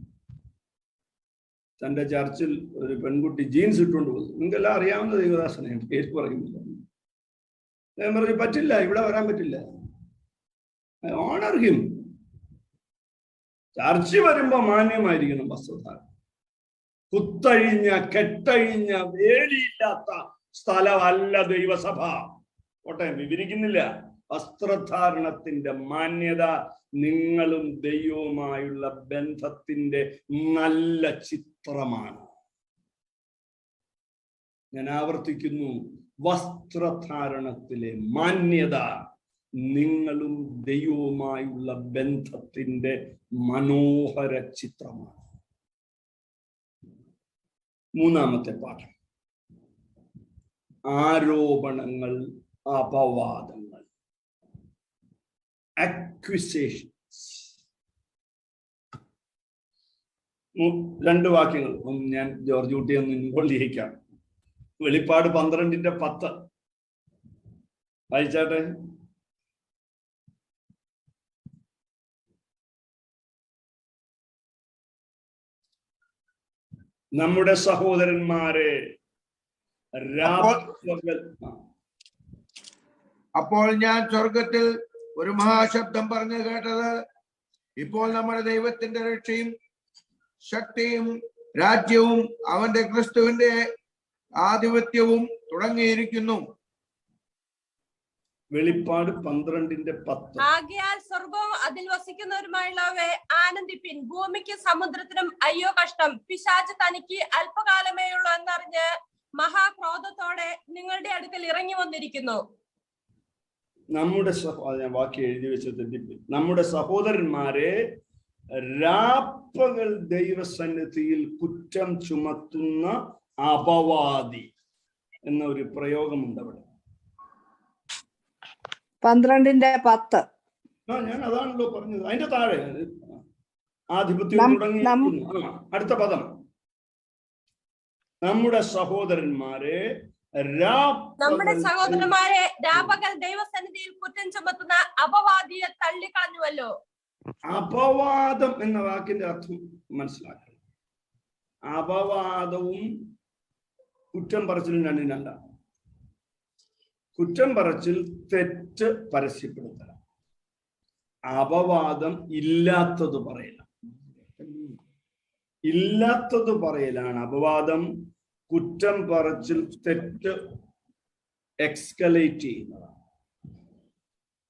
A: തന്റെ ചർച്ചിൽ ഒരു പെൺകുട്ടി ജീൻസ് ഇട്ടുകൊണ്ട് പോകുന്നു. നിങ്ങൾക്കെല്ലാം അറിയാവുന്ന ദൈവദാസനെ, പേര് പറയുന്നില്ല. ഞാൻ പറഞ്ഞു, പറ്റില്ല, ഇവിടെ വരാൻ പറ്റില്ല. I honour him. ചർച്ച വരുമ്പോ മാന്യമായിരിക്കണം വസ്ത്രധാരണം. കുത്തഴിഞ്ഞ കെട്ടഴിഞ്ഞ വേലിയില്ലാത്ത സ്ഥലമല്ല ദൈവസഭ. കോട്ടയം വിവരിക്കുന്നില്ല. വസ്ത്രധാരണത്തിന്റെ മാന്യത നിങ്ങളും ദൈവവുമായുള്ള ബന്ധത്തിന്റെ നല്ല ചിത്രമാണ്. ഞാൻ ആവർത്തിക്കുന്നു, വസ്ത്രധാരണത്തിലെ മാന്യത നിങ്ങളും ദൈവവുമായുള്ള ബന്ധത്തിന്റെ മനോഹര ചിത്രമാണ്. മൂന്നാമത്തെ പാഠം, ആരോപണങ്ങൾ, അപവാദങ്ങൾ, അക്വിസേഷൻസ്. 2 വാക്യങ്ങൾ ഞാൻ ജോർജ് കുട്ടിയെ ഒന്ന് ഇൻവോൾവ് ചെയ്യിക്കാം. വെളിപ്പാട് 12:10 വായിച്ചാട്ടെ. നമ്മുടെ സഹോദരന്മാരെ
B: അപ്പോൾ ഞാൻ സ്വർഗത്തിൽ ഒരു മഹാശബ്ദം പറഞ്ഞു കേട്ടത്, ഇപ്പോൾ നമ്മുടെ ദൈവത്തിന്റെ രക്ഷയും ശക്തിയും രാജ്യവും അവന്റെ ക്രിസ്തുവിന്റെ ആധിപത്യവും തുടങ്ങിയിരിക്കുന്നു.
A: വെളിപ്പാട് 12:10.
C: ആകയാൽ സ്വർഗവും അതിൽ വസിക്കുന്നവരുമായുള്ളവയെ ആനന്ദിപ്പിൻ. ഭൂമിക്കും സമുദ്രത്തിനും അയ്യോ കഷ്ടം. പിശാച് തനിക്ക് അല്പകാലമേ ഉള്ളൂ എന്നറിഞ്ഞ് മഹാക്രോധത്തോടെ നിങ്ങളുടെ അടുക്കൽ ഇറങ്ങി വന്നിരിക്കുന്നു.
A: നമ്മുടെ വാക്യം എഴുതി വെച്ചത്, നമ്മുടെ സഹോദരന്മാരെ രാപ്പകൽ ദൈവസന്നിധിയിൽ കുറ്റം ചുമത്തുന്ന അപവാദി എന്ന ഒരു പ്രയോഗമുണ്ട് അവിടെ.
D: 12:10.
A: ഞാൻ അതാണല്ലോ പറഞ്ഞത്. അതിന്റെ താഴെ ആധിപത്യം തുടങ്ങി. അടുത്ത പദം, നമ്മുടെ സഹോദരന്മാരെ
C: രാപകൽ ദൈവസന്നിധിയിൽ കുറ്റം ചുമത്തുന്ന അപവാദിയെ തള്ളിക്കളഞ്ഞുവല്ലോ.
A: അപവാദം എന്ന വാക്കിന്റെ അർത്ഥം മനസ്സിലാക്കണം. അപവാദവും കുറ്റം പറച്ചിലും രണ്ടും രണ്ടാണ്. കുറ്റം പറച്ചിൽ തെറ്റ് പരസ്യപ്പെടുത്തലാണ്. അപവാദം ഇല്ലാത്തത് പറയലാണ്. ഇല്ലാത്തത് പറയലാണ് അപവാദം. കുറ്റം പറച്ചിൽ തെറ്റ് എക്സ്കലേറ്റ് ചെയ്യുന്നതാണ്.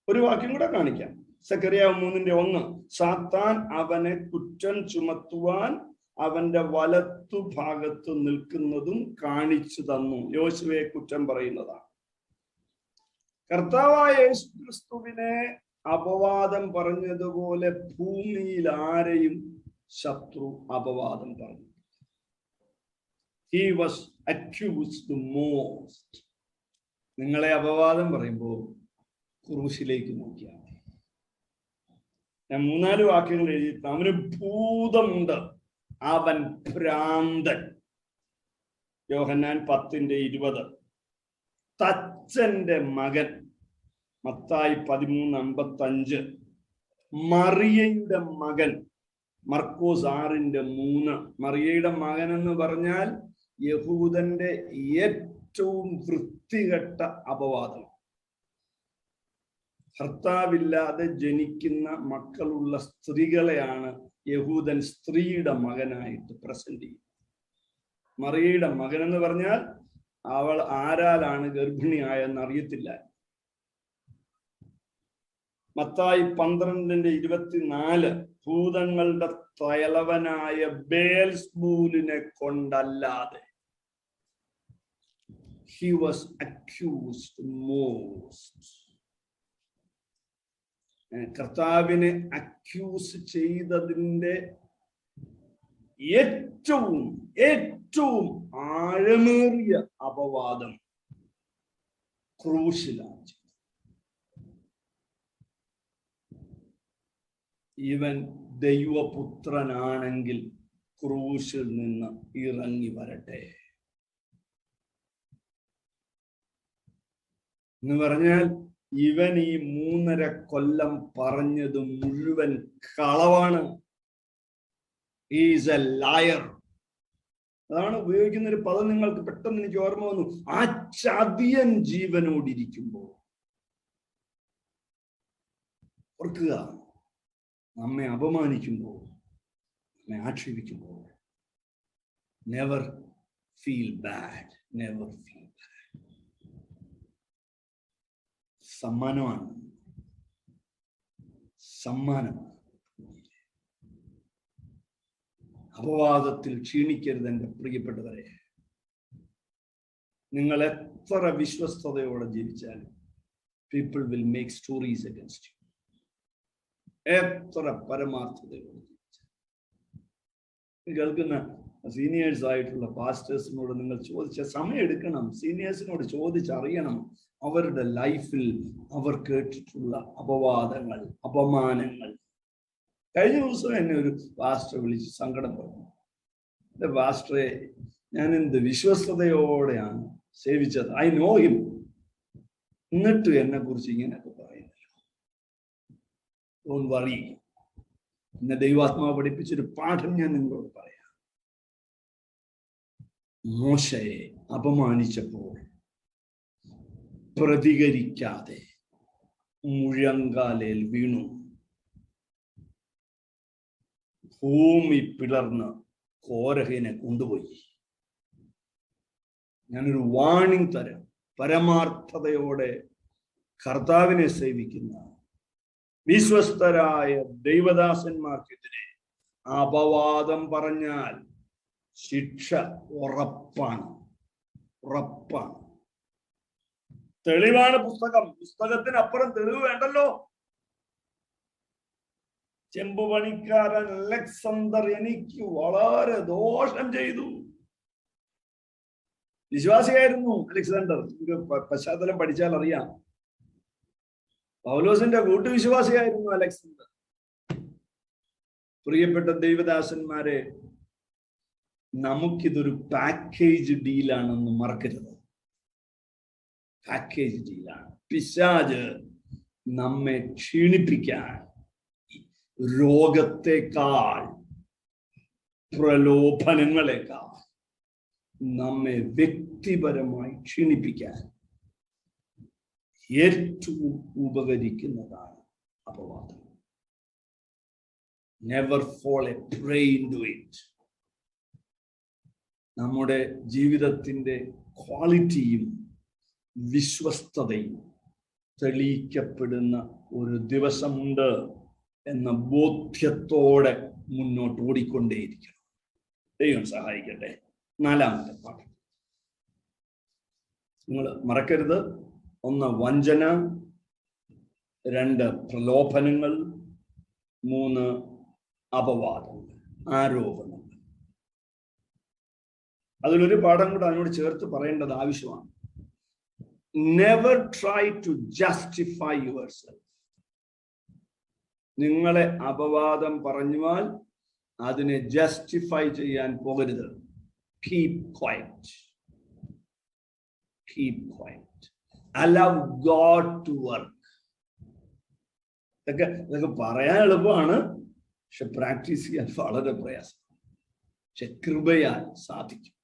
A: ഒരു വാക്യം കൂടെ കാണിക്കാം. സക്കറിയാവ് 3:1. സാത്താൻ അവനെ കുറ്റം ചുമത്തുവാൻ അവന്റെ വലത്തു ഭാഗത്ത് നിൽക്കുന്നതും കാണിച്ചു തന്നു. യോശുവയെ കുറ്റം പറയുന്നതാണ്. കർത്താവായ യേശുക്രിസ്തുവിനെ അപവാദം പറഞ്ഞതുപോലെ ഭൂമിയിൽ ആരെയും ശത്രു അപവാദം പറഞ്ഞു. He was accused the most. നിങ്ങളെ അപവാദം പറയുമ്പോൾ ക്രൂശിലേക്ക് നോക്കിയാൽ മതി. ഞാൻ 3-4 വാക്യങ്ങൾ എഴുതിയിട്ട്, അവന് ഭൂതമുണ്ട്, അവൻ ഭ്രാന്തൻ. യോഹന്നാൻ 10:20. തച്ചന്റെ മകൻ മത്തായി 13:55. മറിയയുടെ മകൻ മർക്കോസ് 6:3. മറിയയുടെ മകൻ എന്ന് പറഞ്ഞാൽ യഹൂദന്റെ ഏറ്റവും വൃത്തികെട്ട അപവാദം. ഭർത്താവില്ലാതെ ജനിക്കുന്ന മക്കളുള്ള സ്ത്രീകളെയാണ് യഹൂദൻ സ്ത്രീയുടെ മകനായിട്ട് പ്രസന്റ് ചെയ്യുന്നത്. മറിയയുടെ മകൻ എന്ന് പറഞ്ഞാൽ അവൾ ആരാലാണ് ഗർഭിണിയായെന്ന് അറിയത്തില്ല. മത്തായി 12:24. ഭൂതങ്ങളുടെ തലവനായ ബേൽസ്ബൂലിനെ കൊണ്ടല്ലാതെ. He was accused most. കർത്താവിനെ അക്യൂസ് ചെയ്തതിന്റെ ഏറ്റവും ആഴമേറിയ അപവാദം ക്രൂശിലാണ്. ഇവൻ ദൈവപുത്രനാണെങ്കിൽ ക്രൂശിൽ നിന്ന് ഇറങ്ങി വരട്ടെ എന്ന് പറഞ്ഞാൽ, ഇവൻ ഈ 3.5 കൊല്ലം പറഞ്ഞത് മുഴുവൻ കളവാണ്. Is A layer. അതാണ് ഉപയോഗിക്കുന്ന ഒരു പദം. നിങ്ങൾക്ക് പെട്ടെന്ന് എനിക്ക് ഓർമ്മ വന്നു. ആ ചതിയൻ ജീവനോടിരിക്കുമ്പോൾ ഓർക്കുക, നമ്മെ അപമാനിക്കുമ്പോൾ, നമ്മെ ആക്ഷേപിക്കുമ്പോൾ, never feel bad, never feel bad. സമ്മാനമാണ്. അപവാദത്തിൽ ക്ഷീണിക്കരുത് എൻ്റെ പ്രിയപ്പെട്ടവരെ. നിങ്ങൾ എത്ര വിശ്വസ്തയോടെ ജീവിച്ചാലും people will make stories against you. എത്ര പരമാർത്ഥതയോടെ ജീവിച്ചാൽ. കേൾക്കുന്ന സീനിയേഴ്സ് ആയിട്ടുള്ള പാസ്റ്റേഴ്സിനോട് നിങ്ങൾ ചോദിച്ച സമയം എടുക്കണം. സീനിയേഴ്സിനോട് ചോദിച്ചറിയണം അവരുടെ ലൈഫിൽ അവർ കേട്ടിട്ടുള്ള അപവാദങ്ങൾ, അപമാനങ്ങൾ. കഴിഞ്ഞ ദിവസം എന്നെ ഒരു പാസ്റ്റർ വിളിച്ച് സങ്കടം പറഞ്ഞു. എന്റെ പാസ്റ്ററെ, ഞാൻ എന്ത് വിശ്വസ്തയോടെയാണ് സേവിച്ചത്. ഐ നോ ഹിം, എന്നിട്ട് എന്നെ കുറിച്ച് ഇങ്ങനെയൊക്കെ പറയുന്നല്ലോ. Don't worry. എന്നെ ദൈവാത്മാവ് പഠിപ്പിച്ചൊരു പാഠം ഞാൻ നിങ്ങളോട് പറയാം. മോശയെ അപമാനിച്ചപ്പോൾ പ്രതികരിക്കാതെ മുഴങ്കാലിൽ വീണു. ഭൂമി പിളർന്ന് കോരഹിനെ കൊണ്ടുപോയി. ഞാനൊരു വാണിംഗ് തരാം. പരമാർത്ഥതയോടെ കർത്താവിനെ സേവിക്കുന്ന വിശ്വസ്തരായ ദൈവദാസന്മാർക്കെതിരെ അപവാദം പറഞ്ഞാൽ ശിക്ഷ ഉറപ്പാണ്. തെളിവാണ് പുസ്തകം. പുസ്തകത്തിനപ്പുറം തെളിവ് വേണ്ടല്ലോ. ചെമ്പുപണിക്കാരൻ അലക്സാണ്ടർ എനിക്ക് വളരെ ദോഷം ചെയ്തു. വിശ്വാസിയായിരുന്നു അലക്സാണ്ടർ. പശ്ചാത്തലം പഠിച്ചാൽ അറിയാം. പൗലോസിന്റെ കൂട്ടുവിശ്വാസിയായിരുന്നു അലക്സാണ്ടർ. പ്രിയപ്പെട്ട ദൈവദാസന്മാരെ, നമുക്കിതൊരു പാക്കേജ് ഡീലാണെന്ന് മറക്കരുത്. പാക്കേജ് ഡീലാണ്. പിശാച് നമ്മെ ക്ഷീണിപ്പിക്കാൻ രോഗത്തെക്കാൾ, പ്രലോഭനങ്ങളെക്കാൾ നമ്മെ വ്യക്തിപരമായി ക്ഷീണിപ്പിക്കാൻ ഏറ്റവും ഉപകരിക്കുന്നതാണ് അപവാദം. Never fall a prey into it. നമ്മുടെ ജീവിതത്തിന്റെ ക്വാളിറ്റിയും വിശ്വസ്തതയും തെളിയിക്കപ്പെടുന്ന ഒരു ദിവസമുണ്ട് എന്ന ബോധ്യത്തോടെ മുന്നോട്ട് ഓടിക്കൊണ്ടേയിരിക്കണം. ദൈവം സഹായിക്കട്ടെ. 4-ാമത്തെ പാഠം നിങ്ങൾ മറക്കരുത്. 1 വഞ്ചന, 2 പ്രലോഭനങ്ങൾ, 3 അപവാദങ്ങൾ, ആരോപണങ്ങൾ. അതിലൊരു പാഠം കൂടെ അതിനോട് ചേർത്ത് പറയേണ്ടത് ആവശ്യമാണ്. Never try to justify yourself. നിങ്ങളെ അപവാദം പറഞ്ഞാൽ അതിനെ ജസ്റ്റിഫൈ ചെയ്യാൻ പോകരുത്. Keep quiet. Allow God to work. ഇതൊക്കെ പറയാൻ എളുപ്പമാണ്, പക്ഷെ പ്രാക്ടീസ് ചെയ്യാൻ വളരെ പ്രയാസം. പക്ഷെ കൃപയാൽ സാധിക്കും.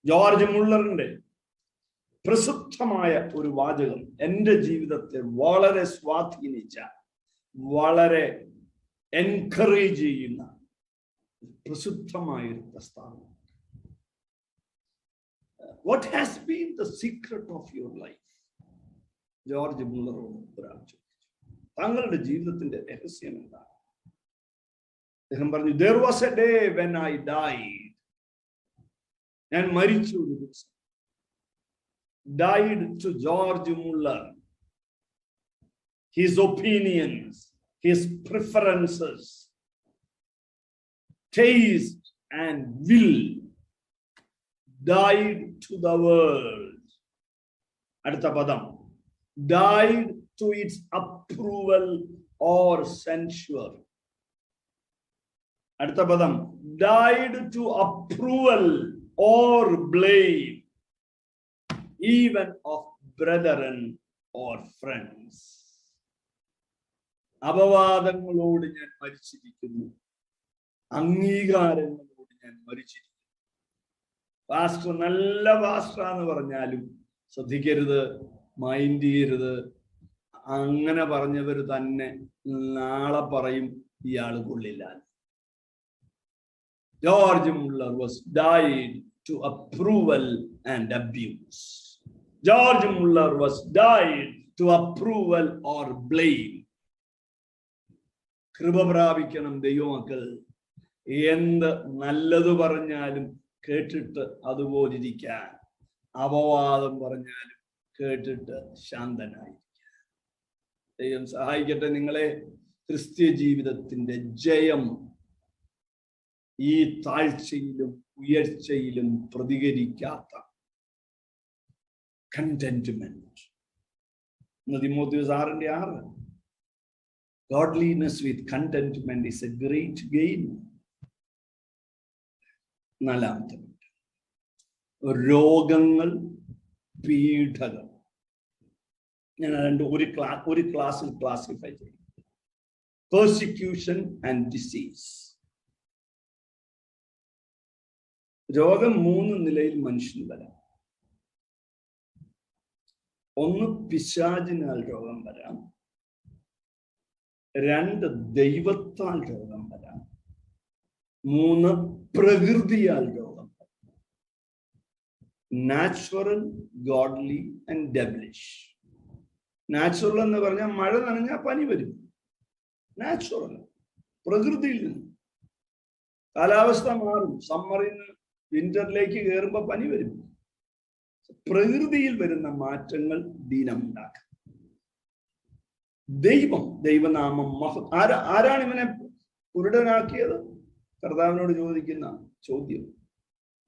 A: ജോർജ് മുള്ളറിന്റെ പ്രസിദ്ധമായ ഒരു വാചകം എൻ്റെ ജീവിതത്തെ വളരെ സ്വാധീനിച്ച, വളരെ എൻകറേജ് ചെയ്യുന്ന പ്രസിദ്ധമായ ഒരു പ്രസ്താവന. What has been the secret of your life? George മുള്ളറോട് ഒരാൾ ചോദിച്ചു, താങ്കളുടെ ജീവിതത്തിന്റെ രഹസ്യം എന്താണ്? അദ്ദേഹം പറഞ്ഞു, there was a day when I died. ഞാൻ മരിച്ചു ഒരു ദിവസം. Died to George Muller. His opinions, his preferences, taste and will died to the world. അടുത്ത പദം, died to its approval or censure. അടുത്ത പദം, died to approval or blame, even of brethren or friends. അപവാദങ്ങളോട് ഞാൻ മരിച്ചിരിക്കുന്നു, അംഗീകാരങ്ങളോട് ഞാൻ മരിച്ചിരിക്കുന്നു. പാസ്റ്റർ നല്ല പാസ്റ്റർ എന്ന് പറഞ്ഞാലും ശ്രദ്ധിക്കരുത്, മൈൻഡ് ചെയ്യരുത്. അങ്ങനെ പറഞ്ഞവർ തന്നെ നാളെ പറയും ഇയാൾ കൊള്ളില്ല. George Muller was died to approval and abuse. George Muller was died to approval or blame. കൃപ പ്രാപിക്കണം ദൈവമക്കൾ. എന്ത് നല്ലത് പറഞ്ഞാലും കേട്ടിട്ട് അതുപോലിരിക്കാൻ, അപവാദം പറഞ്ഞാലും കേട്ടിട്ട് ശാന്തനായിരിക്കാൻ. ദൈവം സഹായിക്കട്ടെ നിങ്ങളെ. ക്രിസ്ത്യ ജീവിതത്തിന്റെ ജയം ഈ താഴ്ചയിലും ഉയർച്ചയിലും പ്രതികരിക്കാത്ത contentment. Timotheos 6:6. Godliness with contentment is a great gain. 4-ാമത്തെ രോഗങ്ങൾ, പീഡകൾ. ഞാൻ ഒരു ക്ലാസ്സിൽ ക്ലാസിഫൈ ചെയ്യും. Persecution and disease. രോഗം 3 നിലയിൽ മനുഷ്യന് വരാം. ഒന്ന് പിശാചിനാൽ രോഗം വരാം, 2 ദൈവത്താൽ രോഗം വരാം, 3 പ്രകൃതിയാൽ രോഗം വരാം. Natural, godly and devilish. Natural എന്ന് പറഞ്ഞാൽ മഴ നനഞ്ഞാൽ പനി വരും, നാച്ചുറൽ. പ്രകൃതിയിൽ നിന്ന് കാലാവസ്ഥ മാറും, സമ്മറിൽ നിന്ന് വിന്ററിലേക്ക് കയറുമ്പോൾ പനി വരും. പ്രകൃതിയിൽ വരുന്ന മാറ്റങ്ങൾ ദീനമുണ്ടാക്കാം. ദൈവനാമം ആരാണ് ഇവനെ കുരുടനാക്കിയത്? കർത്താവിനോട് ചോദിക്കുന്ന ചോദ്യം.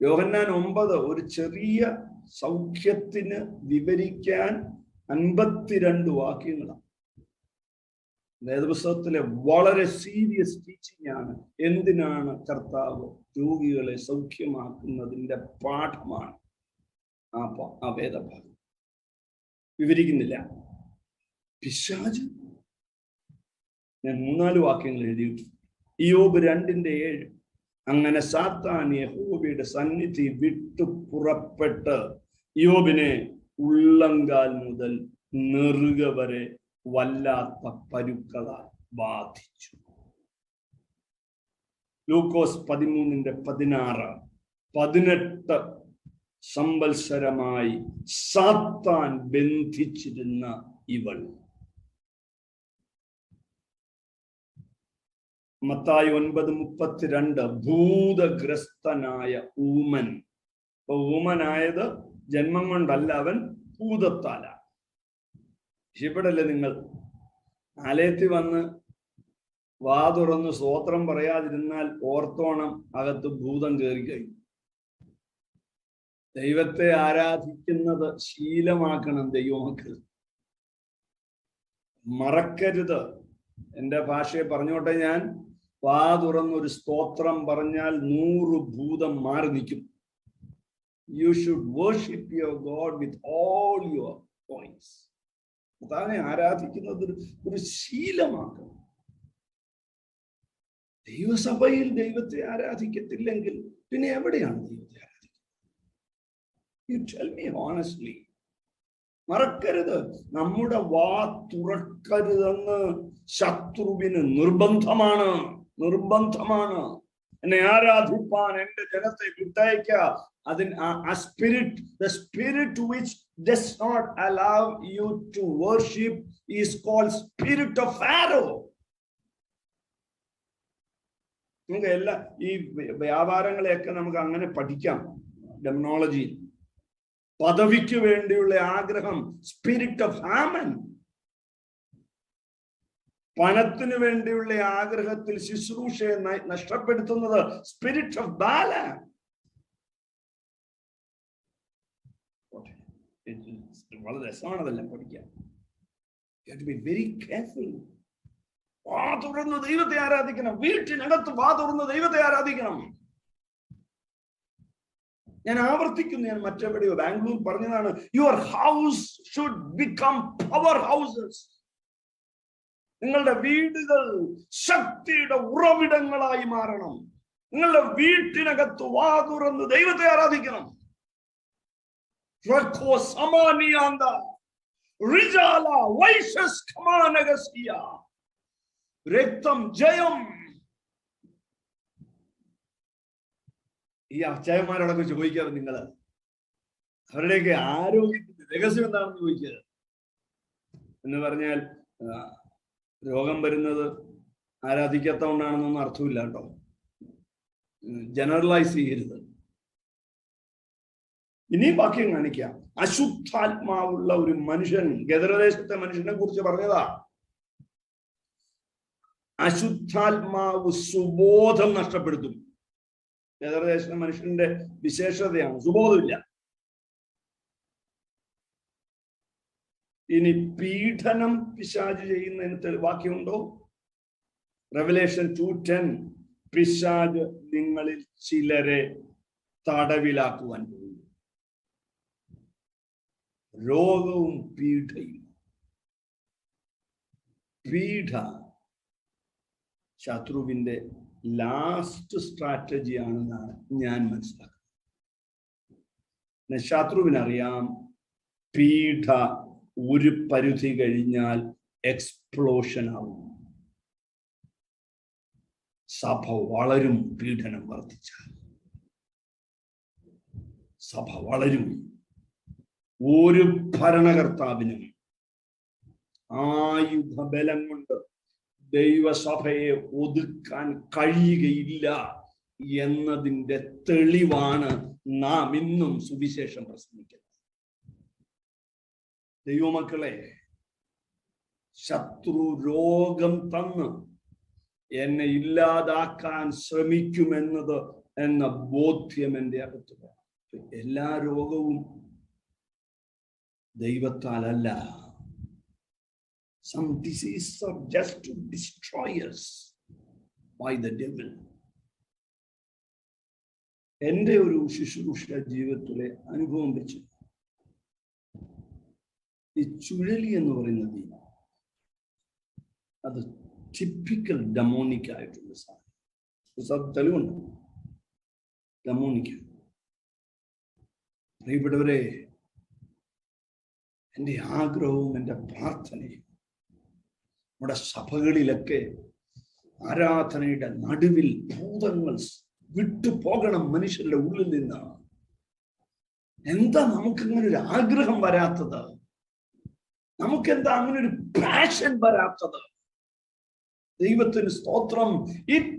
A: യോഹന്നാൻ 9 ഒരു ചെറിയ സൗഖ്യത്തിന് വിവരിക്കാൻ 52 വാക്യങ്ങളാണ്. വേദപുസ്തകത്തിലെ വളരെ സീരിയസ് ടീച്ചിങ് ആണ്. എന്തിനാണ് കർത്താവ് രോഗികളെ സൗഖ്യമാക്കുന്നതിന്റെ പാഠമാണ് ആ വേദഭാഗം. വിവരിക്കുന്നില്ല. പിശാച്, ഞാൻ 3-4 വാക്യങ്ങൾ എഴുതിയിട്ടുണ്ട്. ഇയ്യോബ് 2:7. അങ്ങനെ സാത്താൻ യഹോവയുടെ സന്നിധി വിട്ടു പുറപ്പെട്ട് ഇയ്യോബിനെ ഉള്ളങ്കാൽ മുതൽ നെറുക വരെ വല്ലാത്ത പരുക്കളാൽ ബാധിച്ചു. ലൂക്കോസ് 13:16. 18 സംവത്സരമായി സാത്താൻ ബന്ധിച്ചിരുന്ന ഇവൾ. മത്തായി 9:32. ഭൂതഗ്രസ്തനായ ഊമൻ. അപ്പൊ ഊമനായത് ജന്മം കൊണ്ടല്ല, അവൻ ഭൂതത്താലാണ്. ഇഷ്ടപ്പെടല്ലേ നിങ്ങൾ? ആലയത്തിൽ വന്ന് വാ തുറന്ന് സ്തോത്രം പറയാതിരുന്നാൽ ഓർത്തോണം, അകത്ത് ഭൂതം കയറി കഴിഞ്ഞു. ദൈവത്തെ ആരാധിക്കുന്നത് ശീലമാക്കണം ദൈവമക്കൾ. മറക്കരുത്. എൻ്റെ ഭാഷയെ പറഞ്ഞോട്ടെ, ഞാൻ വാ തുറന്നൊരു സ്തോത്രം പറഞ്ഞാൽ 100 ഭൂതം മാറി നിൽക്കും. You should worship your God with all your points. അതാണ് ആരാധിക്കുന്നത് ഒരു ശീലമാക്കണം. ദൈവസഭയിൽ ദൈവത്തെ ആരാധിക്കത്തില്ലെങ്കിൽ പിന്നെ എവിടെയാണ് ദൈവത്തെ ആരാധിക്കുന്നത്? You tell me honestly. മറക്കരുത്, നമ്മുടെ വാ തുറക്കരുതെന്ന് ശത്രുവിന് നിർബന്ധമാണ്. എന്നെ ആരാധിപ്പാൻ എന്റെ ജനത്തെ വിട്ടയക്ക. അതിന് spirit, the spirit which does not allow you to worship is called spirit of Pharaoh. നമുക്ക് എല്ലാ ഈ വ്യാപാരങ്ങളെയൊക്കെ നമുക്ക് അങ്ങനെ പഠിക്കാം. ഡെമോളജി, പദവിക്ക് വേണ്ടിയുള്ള ആഗ്രഹം സ്പിരിറ്റ് ഓഫ് ഹാമൻ. പണത്തിന് വേണ്ടിയുള്ള ആഗ്രഹത്തിൽ ശുശ്രൂഷയെ നഷ്ടപ്പെടുത്തുന്നത് സ്പിരിറ്റ് ഓഫ് ബാലാം. വളരെ രസമാണതെല്ലാം പഠിക്കാൻ. You have to be very careful. വാ തുറന്ന് ദൈവത്തെ ആരാധിക്കണം. വീട്ടിനകത്ത് വാ തുറന്ന് ദൈവത്തെ ആരാധിക്കണം. ഞാൻ ആവർത്തിക്കുന്നു, ഞാൻ മറ്റെവിടെയോ ബാംഗ്ലൂർ പറഞ്ഞതാണ്. Your house should become power houses. നിങ്ങളുടെ വീടുകൾ ശക്തിയുടെ ഉറവിടങ്ങളായി മാറണം. നിങ്ങളുടെ വീട്ടിനകത്ത് വാ തുറന്ന് ദൈവത്തെ ആരാധിക്കണം. രക്തം ജയം. ഈ അച്ചായന്മാരോടൊക്കെ ചോദിക്കാറ് നിങ്ങള്, അവരുടെയൊക്കെ ആരോഗ്യത്തിന്റെ രഹസ്യം എന്താണെന്ന് ചോദിക്കുക. എന്ന് പറഞ്ഞാൽ രോഗം വരുന്നത് ആരാധിക്കാത്തതുകൊണ്ടാണെന്നൊന്നും അർത്ഥമില്ല കേട്ടോ. ജനറലൈസ് ചെയ്യരുത്. ഇനിയും വാക്യം കാണിക്കാം. അശുദ്ധാത്മാവുള്ള ഒരു മനുഷ്യൻ, ഗദരദേശത്തെ മനുഷ്യനെ കുറിച്ച് പറഞ്ഞതാ. അശുദ്ധാത്മാവ് സുബോധം നഷ്ടപ്പെടുത്തും. ഗദരദേശത്തെ മനുഷ്യന്റെ വിശേഷതയാണ്, സുബോധമില്ല. ഇനി പീഡനം പിശാച് ചെയ്യുന്നതിന് വാക്യമുണ്ടോ? റെവലേഷൻ 2:10. പിശാച് നിങ്ങളിൽ ചിലരെ തടവിലാക്കുവാൻ പോകും. രോഗവും പീഡയും. പീഡ ശത്രുവിന്റെ ലാസ്റ്റ് സ്ട്രാറ്റജി ആണെന്നാണ് ഞാൻ മനസ്സിലാക്കുന്നത്. ശത്രുവിനറിയാം പീഡ ഒരു പരിധി കഴിഞ്ഞാൽ എക്സ്പ്ലോഷൻ ആവും. സഭ വളരും. പീഡനം വർദ്ധിച്ചാൽ സഭ വളരും. ഒരു ഭരണകർത്താവിനും ആയുധബലം കൊണ്ട് ദൈവസഭയെ ഒതുക്കാൻ കഴിയുകയില്ല എന്നതിൻ്റെ തെളിവാണ് നാം ഇന്നും സുവിശേഷം പ്രസംഗിക്കുന്നത്. ദൈവമക്കളെ, ശത്രു രോഗം തന്ന് എന്നെ ഇല്ലാതാക്കാൻ ശ്രമിക്കുമെന്നത് എന്ന ബോധ്യം എൻ്റെ അകത്ത് വേണം. എല്ലാ രോഗവും ദൈവത്താലല്ല. Some diseases are just to destroy us by the devil. എൻ്റെ ഒരു ശുശ്രൂഷ ജീവിതത്തിലെ അനുഭവം വെച്ച് ഈ ചുഴലി എന്ന് പറയുന്നത് അത് ടിപ്പിക്കൽ ഡെമോണിക് ആയിട്ടുള്ള സാധനം. തെളിവുണ്ട്. ഡെമോണിക്. പ്രിയപ്പെട്ടവരെ, എൻ്റെ ആഗ്രഹവും എൻ്റെ പ്രാർത്ഥനയും നമ്മുടെ സഭകളിലൊക്കെ ആരാധനയുടെ നടുവിൽ ഭൂതങ്ങൾ വിട്ടുപോകണം മനുഷ്യരുടെ ഉള്ളിൽ നിന്ന്. എന്താ നമുക്കങ്ങനെ ഒരു ആഗ്രഹം വരാത്തത്? നമുക്കെന്താ അങ്ങനെ ഒരു പാഷൻ വരാത്തത്? ദൈവത്തിന് സ്തോത്രം.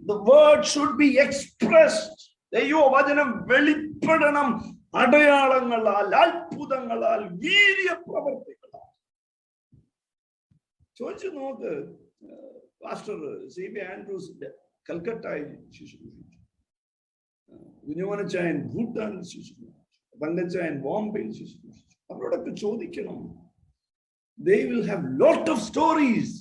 A: The word should be expressed. ദൈവവചനം വെളിപ്പെടണം. അടയാളങ്ങളാൽ, അത്ഭുതങ്ങളാൽ, വീര്യപ്രവർത്തികളാൽ. ചോദിച്ചു നോക്ക്. പാസ്റ്റർ CB ആൻഡ്രൂസിന്റെ കൽക്കട്ടയിൽ ശുശ്രൂഷിച്ചു, കുഞ്ഞുമനച്ചായൻ ഭൂട്ടാനിൽ ശുശ്രൂഷിച്ചു, പങ്കച്ചായൻ ബോംബെയിൽ ശുശ്രൂഷിച്ചു. അവരോടൊക്കെ ചോദിക്കണം. They will have lot of stories.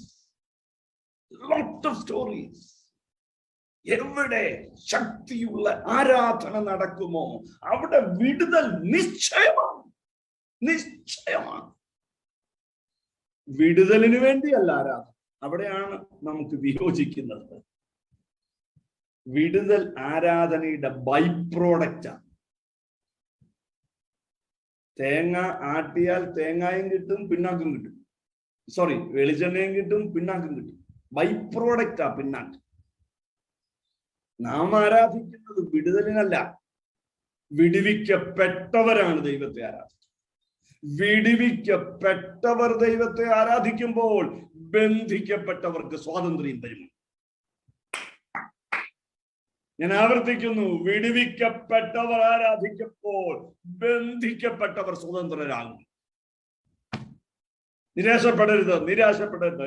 A: എവിടെ ശക്തിയുള്ള ആരാധന നടക്കുമോ അവിടെ വിടുതൽ നിശ്ചയമാണ്. വിടുതലിന് വേണ്ടിയല്ല ആരാധന. അവിടെയാണ് നമുക്ക് വിയോജിക്കുന്നത്. വിടുതൽ ആരാധനയുടെ ബൈ പ്രോഡക്റ്റാണ്. തേങ്ങ ആട്ടിയാൽ തേങ്ങായും കിട്ടും, പിണ്ണാക്കും കിട്ടും. വെളിച്ചെണ്ണയും കിട്ടും, പിണ്ണാക്കും കിട്ടും. ബൈ പ്രോഡക്റ്റാ പിണ്ണാക്ക്. നാം ആരാധിക്കുന്നത് വിടുതലിനല്ല. വിടുവിക്കപ്പെട്ടവരാണ് ദൈവത്തെ ആരാധിക്കുന്നത്. വിടുവിക്കപ്പെട്ടവർ ദൈവത്തെ ആരാധിക്കുമ്പോൾ ബന്ധിക്കപ്പെട്ടവർക്ക് സ്വാതന്ത്ര്യം വരും. ഞാൻ ആവർത്തിക്കുന്നു, വിടുവിക്കപ്പെട്ടവർ ആരാധിക്കുമ്പോൾ ബന്ധിക്കപ്പെട്ടവർ സ്വതന്ത്രരാകും. നിരാശപ്പെടരുത്.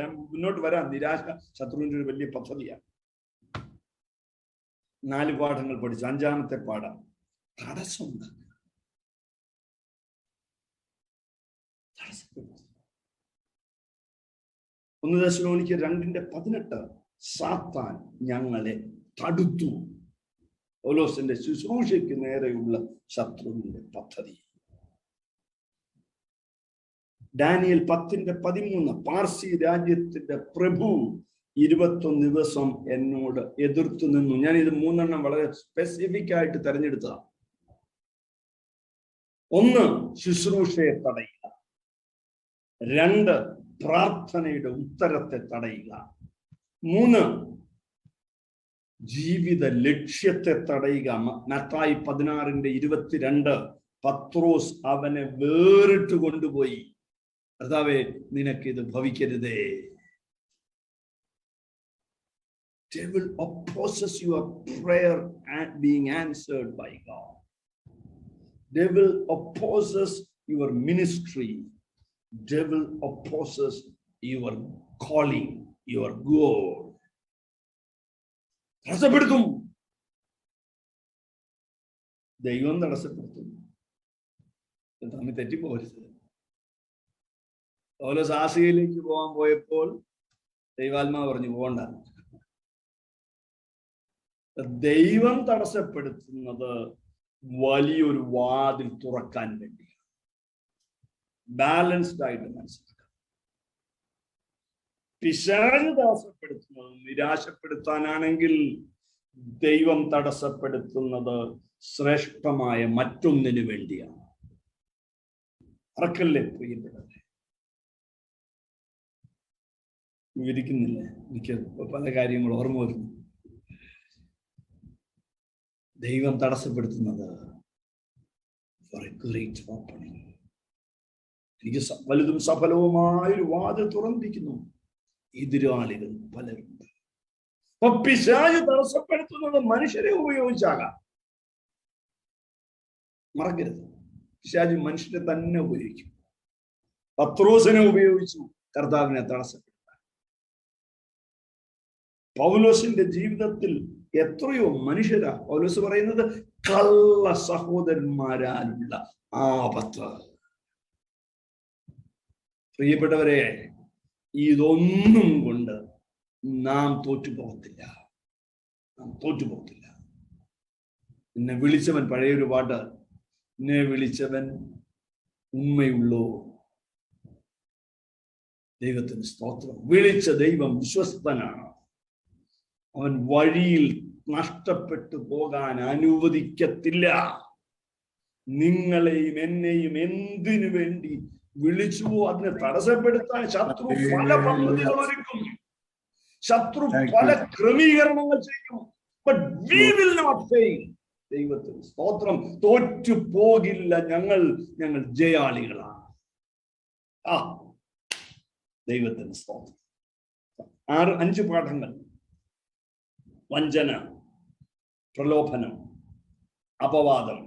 A: ഞാൻ മുന്നോട്ട് വരാം. നിരാശ ശത്രുവിന്റെ ഒരു വലിയ പദ്ധതിയാണ്. 4 പാഠങ്ങൾ പഠിച്ചു. 5ാമത്തെ പാഠം തടസ്സം. 1 തെസ്സലോനിക്കർ 2:18 സാത്താൻ ഞങ്ങളെ തടുത്തു. പൗലോസിന്റെ ശുശ്രൂഷയ്ക്ക് നേരെയുള്ള ശത്രുവിന്റെ പദ്ധതി. ഡാനിയൽ 10:13 പാർസി രാജ്യത്തിന്റെ പ്രഭു 21 ദിവസം എന്നോട് എതിർത്തു നിന്നു. ഞാൻ ഇത് 3 വളരെ സ്പെസിഫിക് ആയിട്ട് തെരഞ്ഞെടുത്തതാണ്. 1, ശുശ്രൂഷയെ തടയുക. 2, പ്രാർത്ഥനയുടെ ഉത്തരത്തെ തടയുക. 3, ജീവിത ലക്ഷ്യത്തെ തടയുക. മത്തായി 16:22 പത്രോസ് അവനെ വേറിട്ട് കൊണ്ടുപോയി. കർത്താവേ, നിനക്കിത് ഭവിക്കരുതേ. Devil opposes your prayer and being answered by God. Devil opposes your ministry. Devil opposes your calling, your goal. തടസ്സപ്പെടുത്തും. ദൈവം തടസ്സപ്പെടുത്തും. തമ്മിൽ തെറ്റിപ്പോകരുത്. പൗലോസ് ആസിയയിലേക്ക് പോകാൻ പോയപ്പോൾ ദൈവാത്മാവ് പറഞ്ഞു പോകണ്ട. ദൈവം തടസ്സപ്പെടുത്തുന്നത് വലിയൊരു വാതിൽ തുറക്കാൻ വേണ്ടിയാണ്. ബാലൻസ്ഡ് ആയിട്ട് മനസ്സിലാക്കാം. പിശാച് തടസ്സപ്പെടുത്തുന്നത് നിരാശപ്പെടുത്താനാണെങ്കിൽ ദൈവം തടസ്സപ്പെടുത്തുന്നത് ശ്രേഷ്ഠമായ മറ്റൊന്നിനു വേണ്ടിയാണ്. മറക്കല്ലേ പ്രിയപ്പെട്ടവരെ. വിവരിക്കുന്നില്ല, എനിക്ക് പല കാര്യങ്ങൾ ഓർമ്മ വരുന്നു. ദൈവം തടസ്സപ്പെടുത്തുന്നത് എനിക്ക് വലുതും സഫലവുമായൊരു വാതിൽ തുറന്നിരിക്കുന്നു. എതിരാളികൾ പലരുണ്ട്. അപ്പൊ പിശാച് തടസ്സപ്പെടുത്തുന്നത് മനുഷ്യരെ ഉപയോഗിച്ചാകാം. മറക്കരുത്, പിശാച് മനുഷ്യരെ തന്നെ ഉപയോഗിക്കും. പത്രോസിനെ ഉപയോഗിച്ചു കർത്താവിനെ തടസ്സപ്പെടുത്താൻ. പൗലോസിന്റെ ജീവിതത്തിൽ എത്രയോ മനുഷ്യരാ, പൗലോസ് പറയുന്നത്, കള്ള സഹോദരന്മാരാലുള്ള ആപത്ത്. പ്രിയപ്പെട്ടവരെ, ഇതൊന്നും കൊണ്ട് നാം തോറ്റുപോകത്തില്ല. എന്നെ വിളിച്ചവൻ, പഴയൊരു പാട്ട്, എന്നെ വിളിച്ചവൻ ഉണ്മയുള്ളോ. ദൈവത്തിന് സ്തോത്രം. വിളിച്ച ദൈവം വിശ്വസ്തനാണ്. അവൻ വഴിയിൽ നഷ്ടപ്പെട്ടു പോകാൻ അനുവദിക്കത്തില്ല. നിങ്ങളെയും എന്നെയും എന്തിനു വേണ്ടി വിളിച്ചുവോ അതിനെ തടസ്സപ്പെടുത്താൻ ശത്രു പല പദ്ധതികൾ ഒരുക്കും. ശത്രു പല ക്രമീകരണങ്ങൾ ചെയ്യും. But we will not fail. ദൈവത്തിന് സ്തോത്രം. തോറ്റു പോകില്ല. ഞങ്ങൾ ജയാളികളാണ്. ദൈവത്തിന് സ്തോത്രം. 5 പാഠങ്ങൾ: വഞ്ചന, പ്രലോഭനം, അപവാദം,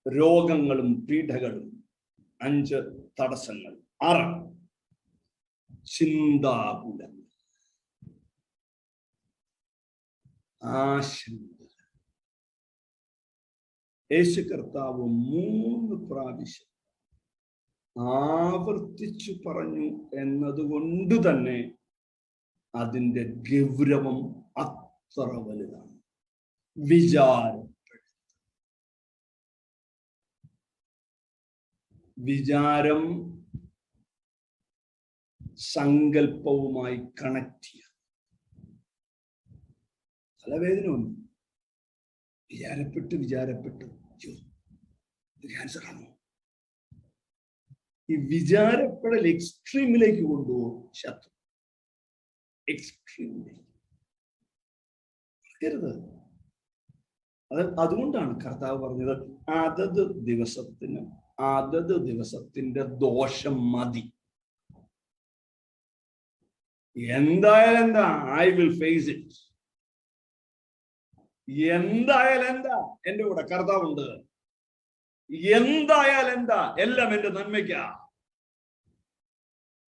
A: രോഗങ്ങളും പീഡകളും. 5 തടസ്സങ്ങൾ. 6 ചിന്താകുലം, ആശങ്ക. യേശു കർത്താവ് 3 പ്രാവശ്യം ആവർത്തിച്ചു പറഞ്ഞു എന്നതുകൊണ്ട് തന്നെ അതിന്റെ ഗൗരവം അത്ര വലുതാണ്. വിചാരം സങ്കല്പവുമായി കണക്ട് ചെയ്യുക. തലവേദന വന്നു, വിചാരപ്പെട്ട് ക്യാൻസർ ആണോ? ഈ വിചാരപ്പെടൽ എക്സ്ട്രീമിലേക്ക് കൊണ്ടുപോകും ശത്രു. എക്സ്ട്രീമിലേക്ക്. അതുകൊണ്ടാണ് കർത്താവ് പറഞ്ഞത്, അതത് ദിവസത്തിന്റെ ദോഷം മതി. എന്തായാലും എന്താ, ഐ വിൽ ഫേസ് ഇറ്റ്. എന്തായാലും എന്താ, എന്റെ കൂടെ കർത്താവുണ്ട്. എന്തായാലും എന്താ, എല്ലാം എന്റെ നന്മയ്ക്കാ.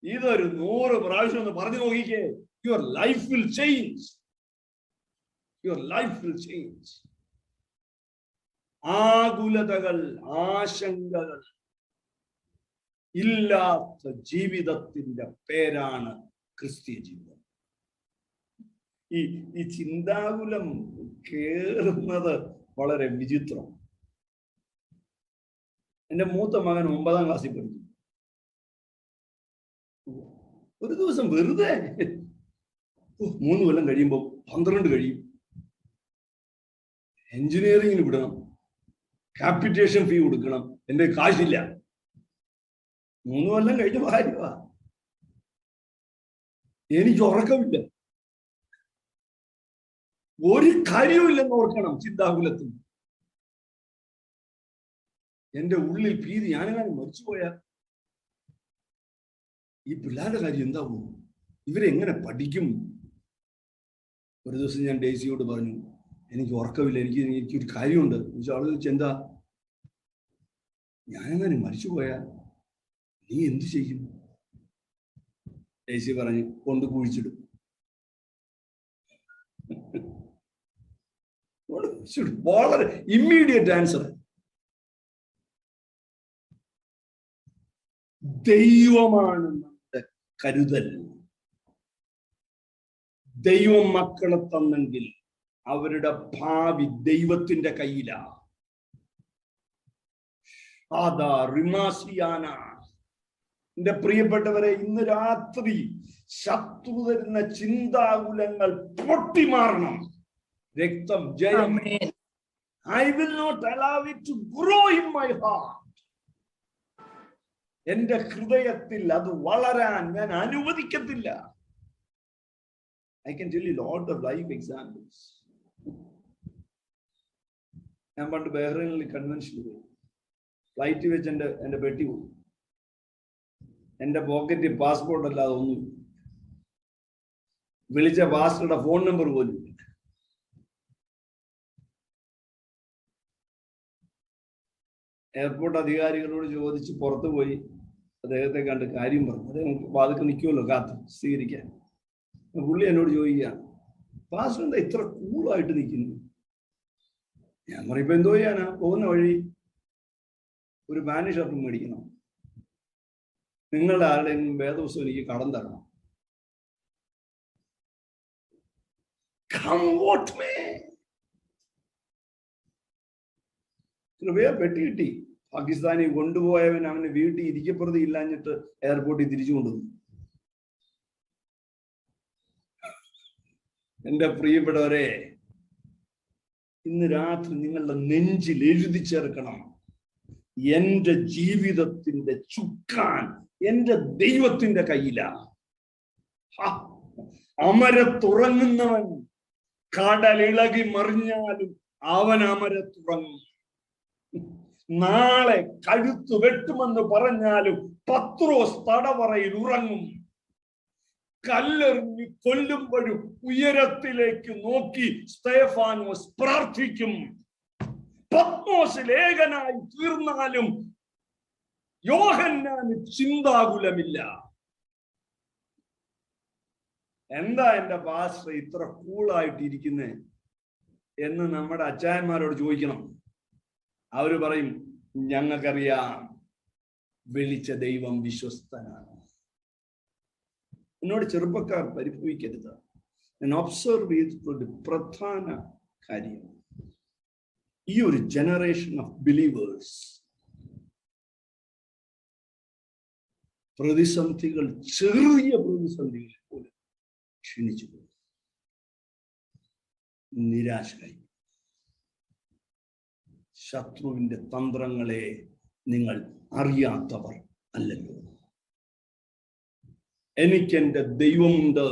A: ഇതൊരു 100 പ്രാവശ്യം ഒന്ന് പറഞ്ഞു നോക്കിക്കേ. Your life will change. ആകുലതകൾ, ആശങ്കകൾ ഇല്ലാത്ത ജീവിതത്തിന്റെ പേരാണ് ക്രിസ്തീയ ജീവിതം. ഈ ചിന്താകുലം കേറുന്നത് വളരെ വിചിത്രം. എന്റെ മൂത്ത മകൻ 9ാം ക്ലാസ്സിൽ പഠിച്ചു. ഒരു ദിവസം വെറുതെ 3 കൊല്ലം കഴിയുമ്പോൾ 12 കഴിയും, എഞ്ചിനീയറിംഗിന് വിടണം, ക്യാപിറ്റേഷൻ ഫീ കൊടുക്കണം, എന്റെ കാശില്ല. 3 കൊല്ലം കഴിഞ്ഞ കാര്യമാ. എനിക്ക് ഉറക്കമില്ല, ഒരു കാര്യവുമില്ലെന്ന് ഓർക്കണം. ചിന്താകുലത്തിൽ എന്റെ ഉള്ളിൽ ഭീതി, ഞാനെങ്ങാനും മരിച്ചുപോയാൽ ഈ പിള്ളേരുടെ കാര്യം എന്താവും, ഇവരെങ്ങനെ പഠിക്കും? ഒരു ദിവസം ഞാൻ ഡേസിയോട് പറഞ്ഞു, എനിക്ക് ഉറക്കമില്ല, എനിക്കൊരു കാര്യമുണ്ട്. ആള് ചോദിച്ചു, എന്താ? ഞാനെങ്ങനെ മരിച്ചുപോയാൽ നീ എന്ത് ചെയ്യും? ഡേസി പറഞ്ഞു, കൊണ്ട് കുഴിച്ചിടും. വളരെ ഇമ്മീഡിയറ്റ് ആൻസർ. ദൈവമാണ് നമ്മുടെ കരുതൽ. ദൈവം മക്കളെ തന്നെങ്കിൽ അവരുടെ ഭാവി ദൈവത്തിന്റെ കയ്യിലാണ്. എന്റെ പ്രിയപ്പെട്ടവരെ, ഇന്ന് രാത്രി ശത്രു തരുന്ന ചിന്താകുലങ്ങൾ പൊട്ടിമാറണം. രക്തം ജയം. I will not allow it to grow in my heart. എന്റെ ഹൃദയത്തിൽ അത് വളരാൻ ഞാൻ അനുവദിക്കത്തില്ല. I can tell you lot of life examples. ഞാൻ പണ്ട് ബഹ്റൈനിൽ കൺവെൻഷനിൽ പോയി. ഫ്ലൈറ്റ് വെച്ച് എന്റെ പെട്ടി പോയി. എന്റെ പോക്കറ്റിൽ പാസ്പോർട്ട് അല്ലാതെ ഒന്നും, വിളിച്ച പാസ്റ്ററുടെ ഫോൺ നമ്പർ പോലും. എയർപോർട്ട് അധികാരികളോട് ചോദിച്ച് പുറത്തു പോയി അദ്ദേഹത്തെ കണ്ട് കാര്യം പറഞ്ഞു. അദ്ദേഹം വാതിൽക്ക് നിൽക്കുമല്ലോ കാത്ത് സ്വീകരിക്കാൻ. പുള്ളി എന്നോട് ചോദിക്കുകയാണ്, പാസ്റ്റർ എന്താ ഇത്ര കൂളായിട്ട് നിൽക്കുന്നു? ഞാൻ പറയും, ഇപ്പൊ എന്തോ ചെയ്യാനാ, പോകുന്ന വഴി ഒരു പാന്റ് ഷർട്ടും മേടിക്കണം, നിങ്ങളുടെ ആരുടെയും വേദപുസ്തകം എനിക്ക് കടം തരണം. കൃപയെ പെട്ടി കിട്ടി. പാകിസ്ഥാനി കൊണ്ടുപോയവൻ അവന് വീട്ടിൽ ഇരിക്കപ്രതി ഇല്ലാഞ്ഞിട്ട് എയർപോർട്ടിൽ തിരിച്ചു കൊണ്ടുവന്നു. എന്റെ പ്രിയപ്പെട്ടവരെ, ഇന്ന് രാത്രി നിങ്ങളുടെ നെഞ്ചിൽ എഴുതി ചേർക്കണം, എന്റെ ജീവിതത്തിന്റെ ചുക്കാൻ എന്റെ ദൈവത്തിന്റെ കയ്യിലാ. അമരത്തുറങ്ങുന്നവൻ കടലിളകി മറിഞ്ഞാലും അവൻ അമരത്തുറങ്ങും. നാളെ കഴുത്ത് വെട്ടുമെന്ന് പറഞ്ഞാലും പത്രോസ് തടവറയിൽ ഉറങ്ങും. കല്ലെറിഞ്ഞ് കൊല്ലുമ്പോഴും ഉയരത്തിലേക്ക് നോക്കി സ്തെഫാനോസ് പ്രാർത്ഥിക്കും. പത്മോസിൽ ഏകനായി തീർന്നാലും യോഹന്നാന് ചിന്താകുലമില്ല. എന്താ എന്റെ പാസ്റ്റർ ഇത്ര കൂളായിട്ടിരിക്കുന്നേ എന്ന് നമ്മുടെ അച്ചായന്മാരോട് ചോദിക്കണം. അവര് പറയും, ഞങ്ങൾക്കറിയാം വിളിച്ച ദൈവം വിശ്വസ്തനാണ്. എന്നോട് ചെറുപ്പക്കാർ പരിഭവിക്കരുത്. ഞാൻ ഒബ്സർവ് ചെയ്തിട്ടുള്ള പ്രധാന കാര്യം, ഈ ഒരു ജനറേഷൻ ഓഫ് ബിലീവേഴ്സ് പ്രതിസന്ധികൾ, ചെറിയ പ്രതിസന്ധികളിൽ പോലും ക്ഷീണിച്ചു പോകും, നിരാശരായി. ശത്രുവിന്റെ തന്ത്രങ്ങളെ നിങ്ങൾ അറിയാത്തവർ അല്ലല്ലോ. എനിക്കെന്റെ ദൈവമുണ്ട്.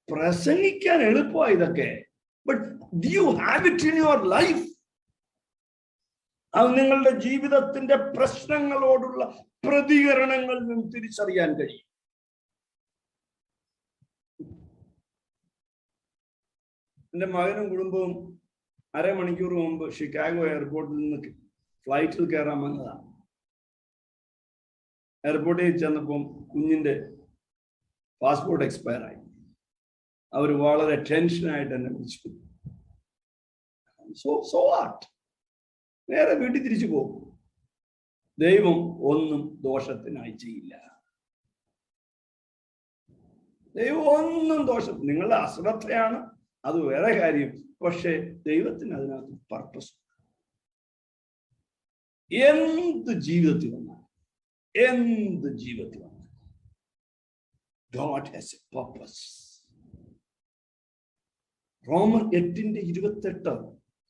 A: പ്രസംഗിക്കാൻ എളുപ്പമാണ് ഇതൊക്കെ, but do you have it in your life? അത് നിങ്ങളുടെ ജീവിതത്തിന്റെ പ്രശ്നങ്ങളോടുള്ള പ്രതികരണങ്ങളിൽ നിന്ന് തിരിച്ചറിയാൻ കഴിയും. എന്റെ മകനും കുടുംബവും അരമണിക്കൂർ മുമ്പ് ഷിക്കാഗോ എയർപോർട്ടിൽ നിന്ന് ഫ്ലൈറ്റിൽ കയറാൻ വന്നതാണ്. എയർപോർട്ടിൽ ചെന്നപ്പം കുഞ്ഞിന്റെ പാസ്പോർട്ട് എക്സ്പയർ ആയി. അവർ വളരെ ടെൻഷനായിട്ട് എന്നെ വിളിച്ചു. സോ വാട്ട്, നേരെ വീട്ടിൽ തിരിച്ചു പോകും. ദൈവം ഒന്നും ദോഷത്തിനായി ചെയ്യില്ല. ദൈവം ഒന്നും ദോഷത്തിന്, നിങ്ങളുടെ അശ്രദ്ധയാണ് അത് വേറെ കാര്യം. പക്ഷെ ദൈവത്തിന് അതിനകത്ത് പർപ്പസ്. എന്ത് ജീവിതത്തിൽ വന്നാൽ God has a purpose. റോമർ 8:28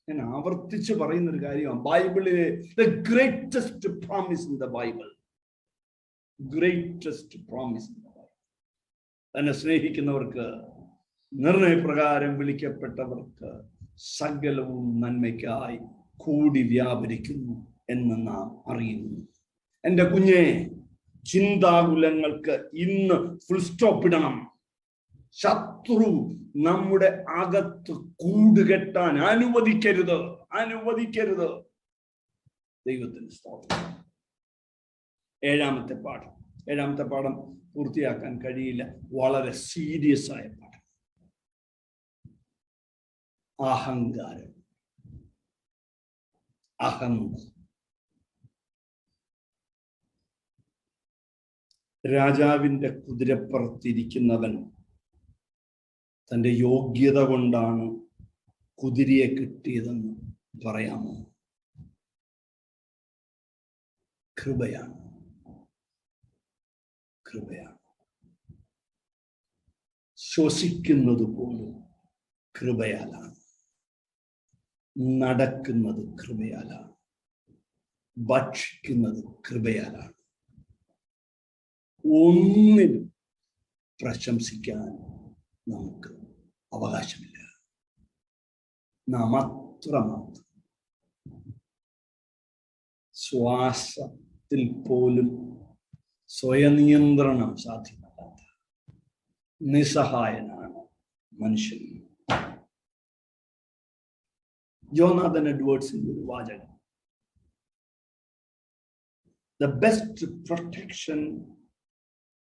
A: ഞാൻ ആവർത്തിച്ച് പറയുന്ന ഒരു കാര്യമാണ്. ബൈബിളിലെ the greatest promise in the Bible. Greatest promise in the Bible. തന്നെ സ്നേഹിക്കുന്നവർക്ക്, നിർണയപ്രകാരം വിളിക്കപ്പെട്ടവർക്ക് സകലവും നന്മയ്ക്കായി കൂടി വ്യാപരിക്കുന്നു എന്ന് നാം അറിയുന്നു. എന്റെ കുഞ്ഞെ, ചിന്താകുലങ്ങൾക്ക് ഇന്ന് ഫുൾ സ്റ്റോപ്പ് ഇടണം. ശത്രു നമ്മുടെ അകത്ത് കൂടുകെട്ടാൻ അനുവദിക്കരുത്. ദൈവത്തിന് സ്തോത്രം. ഏഴാമത്തെ പാഠം പൂർത്തിയാക്കാൻ കഴിയില്ല. വളരെ സീരിയസ് ആയ പാഠം. അഹങ്കാരം, അഹന്ത. രാജാവിന്റെ കുതിരപ്പുറത്തിരിക്കുന്നവൻ തന്റെ യോഗ്യത കൊണ്ടാണ് കുതിരയെ കിട്ടിയതെന്ന് പറയാമോ? കൃപയാണ്. ശ്വസിക്കുന്നത് പോലും കൃപയാലാണ്. നടക്കുന്നത് കൃപയാലാണ്. ഭക്ഷിക്കുന്നത് കൃപയാലാണ്. ഒന്നിനും പ്രശംസിക്കാൻ നമുക്ക് അവകാശമില്ല. നാം അത്രമാത്രം ശ്വാസത്തിൽ പോലും സ്വയനിയന്ത്രണം സാധ്യമല്ലാത്ത നിസ്സഹായനാണ് മനുഷ്യൻ. ജോനാഥൻ എഡ്വേർഡ്സിന്റെ ഒരു വാചകം, the best protection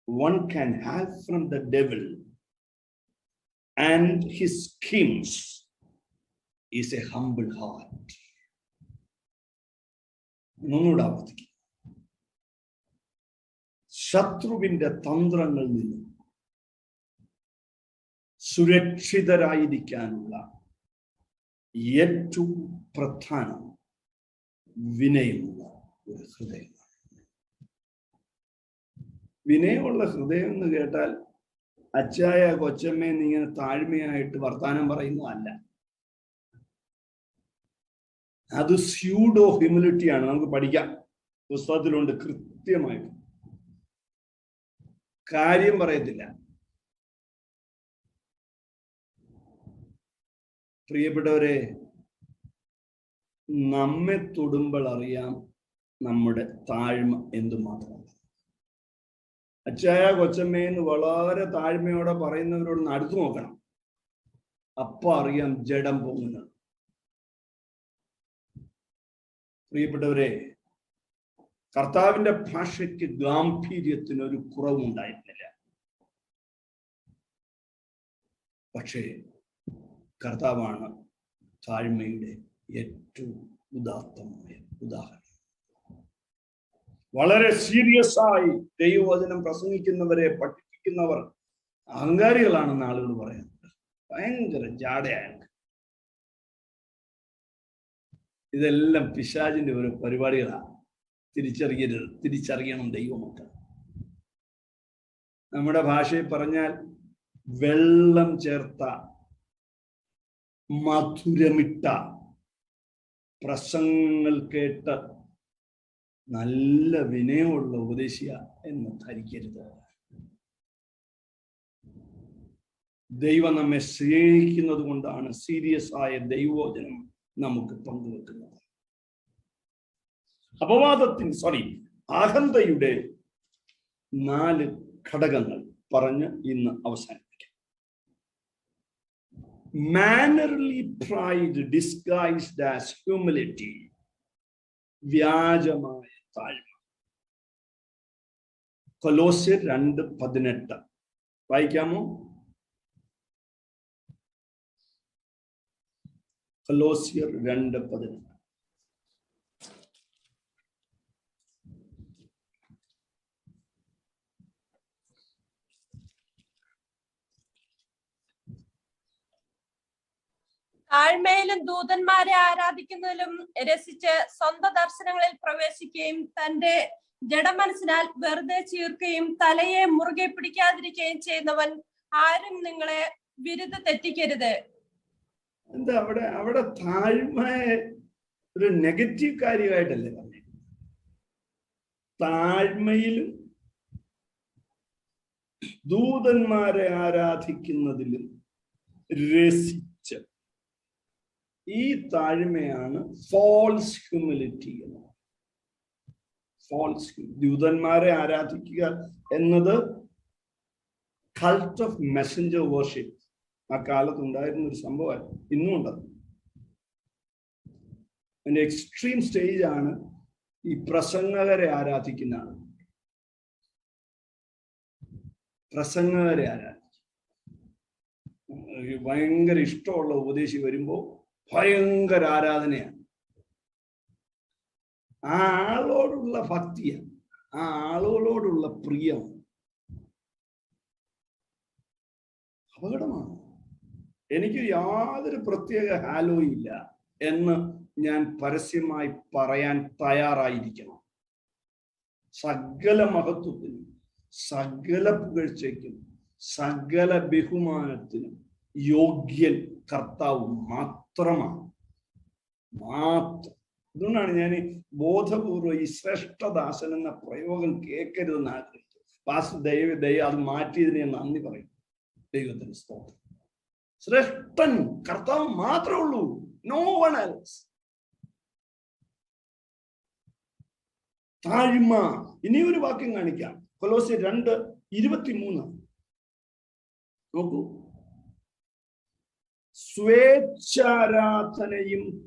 A: one can have from the devil and his schemes is a humble heart. ഒന്നുകൂടെ ആവർത്തിക്കും. ശത്രുവിന്റെ തന്ത്രങ്ങളിൽ നിന്ന് സുരക്ഷിതരായിരിക്കാനുള്ള ഏറ്റവും പ്രധാനം വിനയമുള്ള ഒരു ഹൃദയം. വിനയമുള്ള ഹൃദയം എന്ന് കേട്ടാൽ അച്ചായ കൊച്ചമ്മയെന്ന് ഇങ്ങനെ താഴ്മയായിട്ട് വർത്താനം പറയുന്നതല്ല. അത് സ്യൂഡോ ഹ്യൂമിലിറ്റിയാണ്. നമുക്ക് പഠിക്കാം, പുസ്തകത്തിലുണ്ട് കൃത്യമായിട്ട്. കാര്യം പറയത്തില്ല. പ്രിയപ്പെട്ടവരെ, നമ്മെ തൊടുമ്പോൾ അറിയാം നമ്മുടെ താഴ്മ എന്തുമാത്രമാണ്. അച്ചായ കൊച്ചമ്മയെന്ന് വളരെ താഴ്മയോടെ പറയുന്നവരോട് അടുത്തു നോക്കണം, അപ്പൊ അറിയാം ജഡം പൊങ്ങുന്നത്. പ്രിയപ്പെട്ടവരെ, കർത്താവിന്റെ ഭാഷയ്ക്ക് ഗാംഭീര്യത്തിന് ഒരു കുറവുണ്ടായിരുന്നില്ല. പക്ഷേ കർത്താവാണ് താഴ്മയുടെ ഏറ്റവും ഉദാത്തമായ ഉദാഹരണം. വളരെ സീരിയസ് ആയി ദൈവവചനം പ്രസംഗിക്കുന്നവരെ പഠിപ്പിക്കുന്നവർ അഹങ്കാരികളാണെന്ന് ആളുകൾ പറയുന്നത്. ഭയങ്കര ജാടയാണ്. ഇതെല്ലാം പിശാചിന്റെ ഒരു പരിപാടികളാണ്. തിരിച്ചറിയണം ദൈവമക്കൾ. നമ്മുടെ ഭാഷയിൽ പറഞ്ഞാൽ വെള്ളം ചേർത്ത മധുരമിട്ട പ്രസംഗങ്ങൾ കേട്ട് നല്ല വിനയമുള്ള ഉപദേശിയ എന്ന് ധരിക്കരുത്. ദൈവം നമ്മെ സ്നേഹിക്കുന്നത് കൊണ്ടാണ് സീരിയസ് ആയ ദൈവവചനം നമുക്ക് പങ്കുവെക്കുന്നത്. അഹന്തയുടെ 4 ഘടകങ്ങൾ പറഞ്ഞ് ഇന്ന് അവസാനിപ്പിക്കാം. മാനർലി പ്രൈഡ് ഡിസ്ഗൈസ്ഡ് ആസ് ഹ്യൂമിലിറ്റി, വ്യാജമായ താഴ്മ. കൊലോസ്യർ 2:18 വായിക്കാമോ? കൊലോസ്യർ 2:18.
C: താഴ്മയിലും ദൂതന്മാരെ ആരാധിക്കുന്നതിലും രസിച്ച് സ്വന്തം ദർശനങ്ങളിൽ പ്രവേശിക്കുകയും തന്റെ ജഡമനസ്സിനാൽ വെറുതെ ചീർക്കുകയും തലയെ മുറുകെ പിടിക്കാതിരിക്കുകയും ചെയ്യുന്നവൻ ആരും നിങ്ങളെ വിരുദ്ധ തെറ്റിക്കരുത്.
A: എന്താ അവിടെ താഴ്മയെ ഒരു നെഗറ്റീവ് കാര്യമായിട്ടല്ലേ പറഞ്ഞത്? താഴ്മയിലും ദൂതന്മാരെ ആരാധിക്കുന്നതിലും രസിച്ച്, ഈ താഴ്മയാണ് ഫോൾസ് ഹ്യൂമിലിറ്റി എന്ന്. ഫോൾസ് ദൂതന്മാരെ ആരാധിക്കുക എന്നത് കൾട്ട് ഓഫ് മെസഞ്ചർ വർഷിപ്പ് ആ കാലത്ത് ഉണ്ടായിരുന്ന ഒരു സംഭവമാണ്, ഇന്നും ഉണ്ടത്. അതിന്റെ എക്സ്ട്രീം സ്റ്റേജ് ആണ് ഈ പ്രസംഗകരെ ആരാധിക്കുന്ന ആൾ. പ്രസംഗകരെ ആരാധിക്കും. ഭയങ്കര ഇഷ്ടമുള്ള ഉപദേശി വരുമ്പോ ഭയങ്കര ആരാധനയാണ്. ആ ആളോടുള്ള ഭക്തിയാണ്, ആ ആളുകളോടുള്ള പ്രിയമാണ്. അപകടമാണ്. എനിക്ക് യാതൊരു പ്രത്യേക ഹാലോയും ഇല്ല എന്ന് ഞാൻ പരസ്യമായി പറയാൻ തയ്യാറായിരിക്കണം. സകല മഹത്വത്തിനും സകല പുകഴ്ചയ്ക്കും സകല ബഹുമാനത്തിനും യോഗ്യൻ കർത്താവ് മാത്രമാണ്. അതുകൊണ്ടാണ് ഞാൻ ബോധപൂർവ്വം ഈ ശ്രേഷ്ഠദാസൻ എന്ന പ്രയോഗം കേൾക്കരുതെന്ന് ആഗ്രഹിച്ചത്. പാസ്റ്റർ അത് മാറ്റിയതിന് ഞാൻ നന്ദി പറയും. ദൈവത്തിന് സ്തോത്രം. ശ്രേഷ്ഠൻ കർത്താവ് മാത്രമേ ഉള്ളൂ, നോ വൺ എൽസ്. താഴ്മ. ഇനിയൊരു വാക്യം കാണിക്കാം, കൊലോസ്യർ 2:23. നോക്കൂ. സ്വേച്ഛാരാധനയും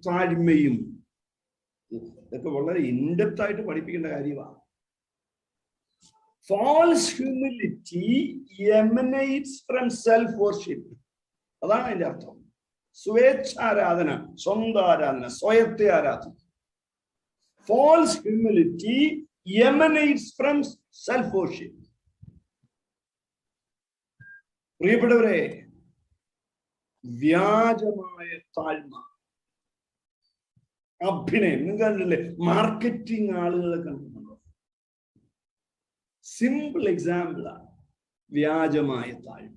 A: താഴ്മയും. ഇതൊക്കെ വളരെ ഇൻഡെപ്ത് ആയിട്ട് പഠിപ്പിക്കേണ്ട കാര്യമാണ്. False humility emanates from self-worship. അതാണ് അതിന്റെ അർത്ഥം. സ്വേച്ഛാരാധന, സ്വന്തം ആരാധന, സ്വയത്തെ ആരാധന. False humility emanates from self-worship. പ്രിയപ്പെട്ടവരെ, വ്യാജമായ താഴ്മ, അഭിനയം. നിങ്ങൾ കണ്ടില്ലേ, മാർക്കറ്റിംഗ് ആളുകളെ കണ്ടിട്ടുണ്ടോ? സിമ്പിൾ എക്സാമ്പിളാണ് വ്യാജമായ താഴ്മ.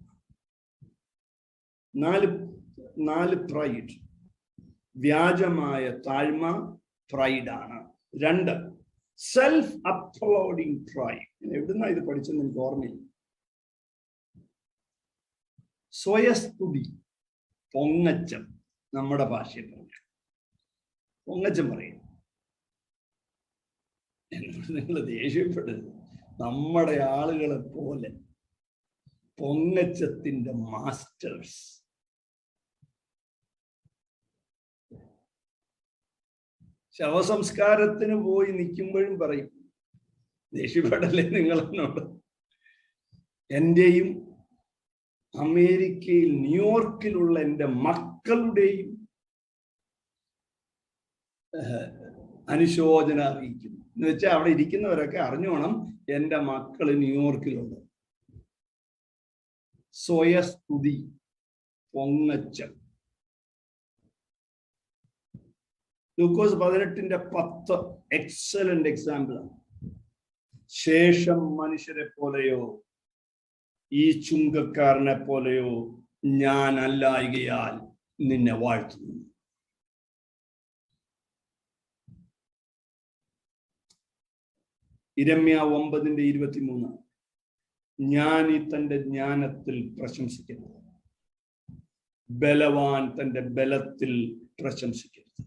A: 4 പ്രൈഡ്. വ്യാജമായ താഴ്മ പ്രൈഡാണ്. 2 സെൽഫ് അപ്ലോഡിങ് പ്രൈഡ്. എവിടുന്നാ ഇത് പഠിച്ചെന്ന് എനിക്ക് ഓർമ്മയില്ല. സ്വയസ്തുതി, പൊങ്ങച്ചം. നമ്മുടെ ഭാഷയിൽ പറഞ്ഞു പൊങ്ങച്ചം പറയും. എന്നോട് നിങ്ങൾ ദേഷ്യപ്പെടരുത്. നമ്മുടെ ആളുകളെ പോലെ പൊങ്ങച്ചത്തിന്റെ മാസ്റ്റേഴ്സ്. ശവസംസ്കാരത്തിന് പോയി നിൽക്കുമ്പോഴും പറയും, ദേഷ്യപ്പെടല്ലേ നിങ്ങൾ എന്നോട്. എന്റെയും അമേരിക്കയിൽ ന്യൂയോർക്കിലുള്ള എൻ്റെ മക്കളുടെയും അനുശോചന അറിയിക്കുന്നു. എന്ന് വെച്ചാൽ അവിടെ ഇരിക്കുന്നവരൊക്കെ അറിഞ്ഞോണം, എൻ്റെ മക്കൾ ന്യൂയോർക്കിലുണ്ട്. സ്വയസ്തുതി, പൊങ്ങച്ചം. ലൂക്കോസ് 18:10 എക്സലന്റ് എക്സാമ്പിൾ ആണ്. ശേഷം മനുഷ്യരെ പോലെയോ ഈ ചുങ്കക്കാരനെ പോലെയോ ഞാൻ അല്ലായികയാൽ നിന്നെ വാഴ്ത്തുന്നു. ഇരമ്യ 9:23. ജ്ഞാനി തന്റെ ജ്ഞാനത്തിൽ പ്രശംസിക്കരുത്, ബലവാൻ തന്റെ ബലത്തിൽ പ്രശംസിക്കരുത്,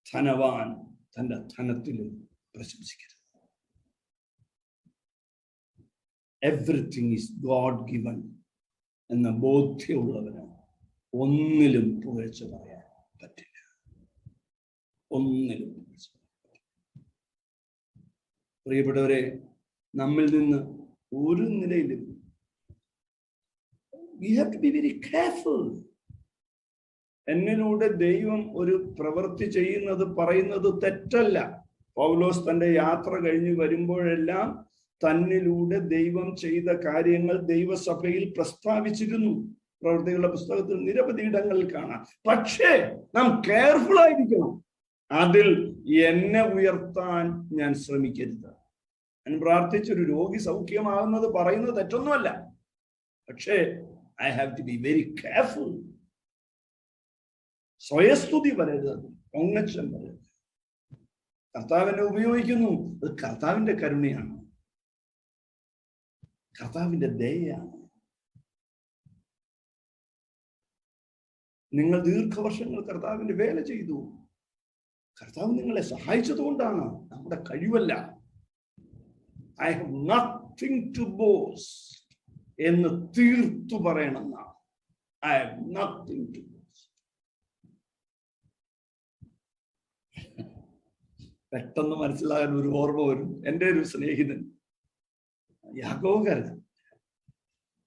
A: ധനവാൻ തന്റെ ധനത്തിലും പ്രശംസിക്കരുത്. എവറിത്തിങ് ഈസ് ഗോഡ് ഗിവൺ എന്ന ബോധ്യമുള്ളവന് ഒന്നിലും പുകഴ്ച പറയാൻ പറ്റില്ല. ഒന്നിലും പുകഴ്ച പറയാൻ പറ്റില്ല. പ്രിയപ്പെട്ടവരെ, നമ്മിൽ നിന്ന് ഒരു നിലയിലും we have to be very careful. എന്നിലൂടെ ദൈവം ഒരു പ്രവൃത്തി പറയുന്നത് തെറ്റല്ല. പൗലോസ് തന്റെ യാത്ര കഴിഞ്ഞ് വരുമ്പോഴെല്ലാം തന്നിലൂടെ ദൈവം ചെയ്ത കാര്യങ്ങൾ ദൈവസഭയിൽ പ്രസ്താവിച്ചിരുന്നു. പ്രവൃത്തികളുടെ പുസ്തകത്തിൽ നിരവധി ഇടങ്ങളിൽ കാണാം. പക്ഷേ നാം കെയർഫുൾ ആയിരിക്കണം. അതിൽ എന്നെ ഉയർത്താൻ ഞാൻ ശ്രമിക്കരുത്. ഞാൻ പ്രാർത്ഥിച്ചൊരു രോഗി സൗഖ്യമാകുന്നത് പറയുന്നത് തെറ്റൊന്നുമല്ല. പക്ഷേ I have to be very careful. സ്വയസ്തുതി പറയരുത്, പൊങ്ങച്ചം പറയരുത്. കർത്താവിനെ ഉപയോഗിക്കുന്നു, അത് കർത്താവിന്റെ കരുണയാണ്, കർത്താവിന്റെ ദയയാണ്. നിങ്ങൾ ദീർഘവർഷങ്ങൾ കർത്താവിന്റെ വേല ചെയ്തു. കർത്താവ് നിങ്ങളെ സഹായിച്ചതുകൊണ്ടാണ്, നമ്മുടെ കഴിവല്ല. I have nothing to boast എന്ന് തീർത്തു പറയണമെന്നാണ്. I have nothing to boast. പെട്ടെന്ന് മനസ്സിലാകാൻ ഒരു ഓർമ്മ വരും. എൻ്റെ ഒരു സ്നേഹിതൻ യാക്കോബുകാരൻ,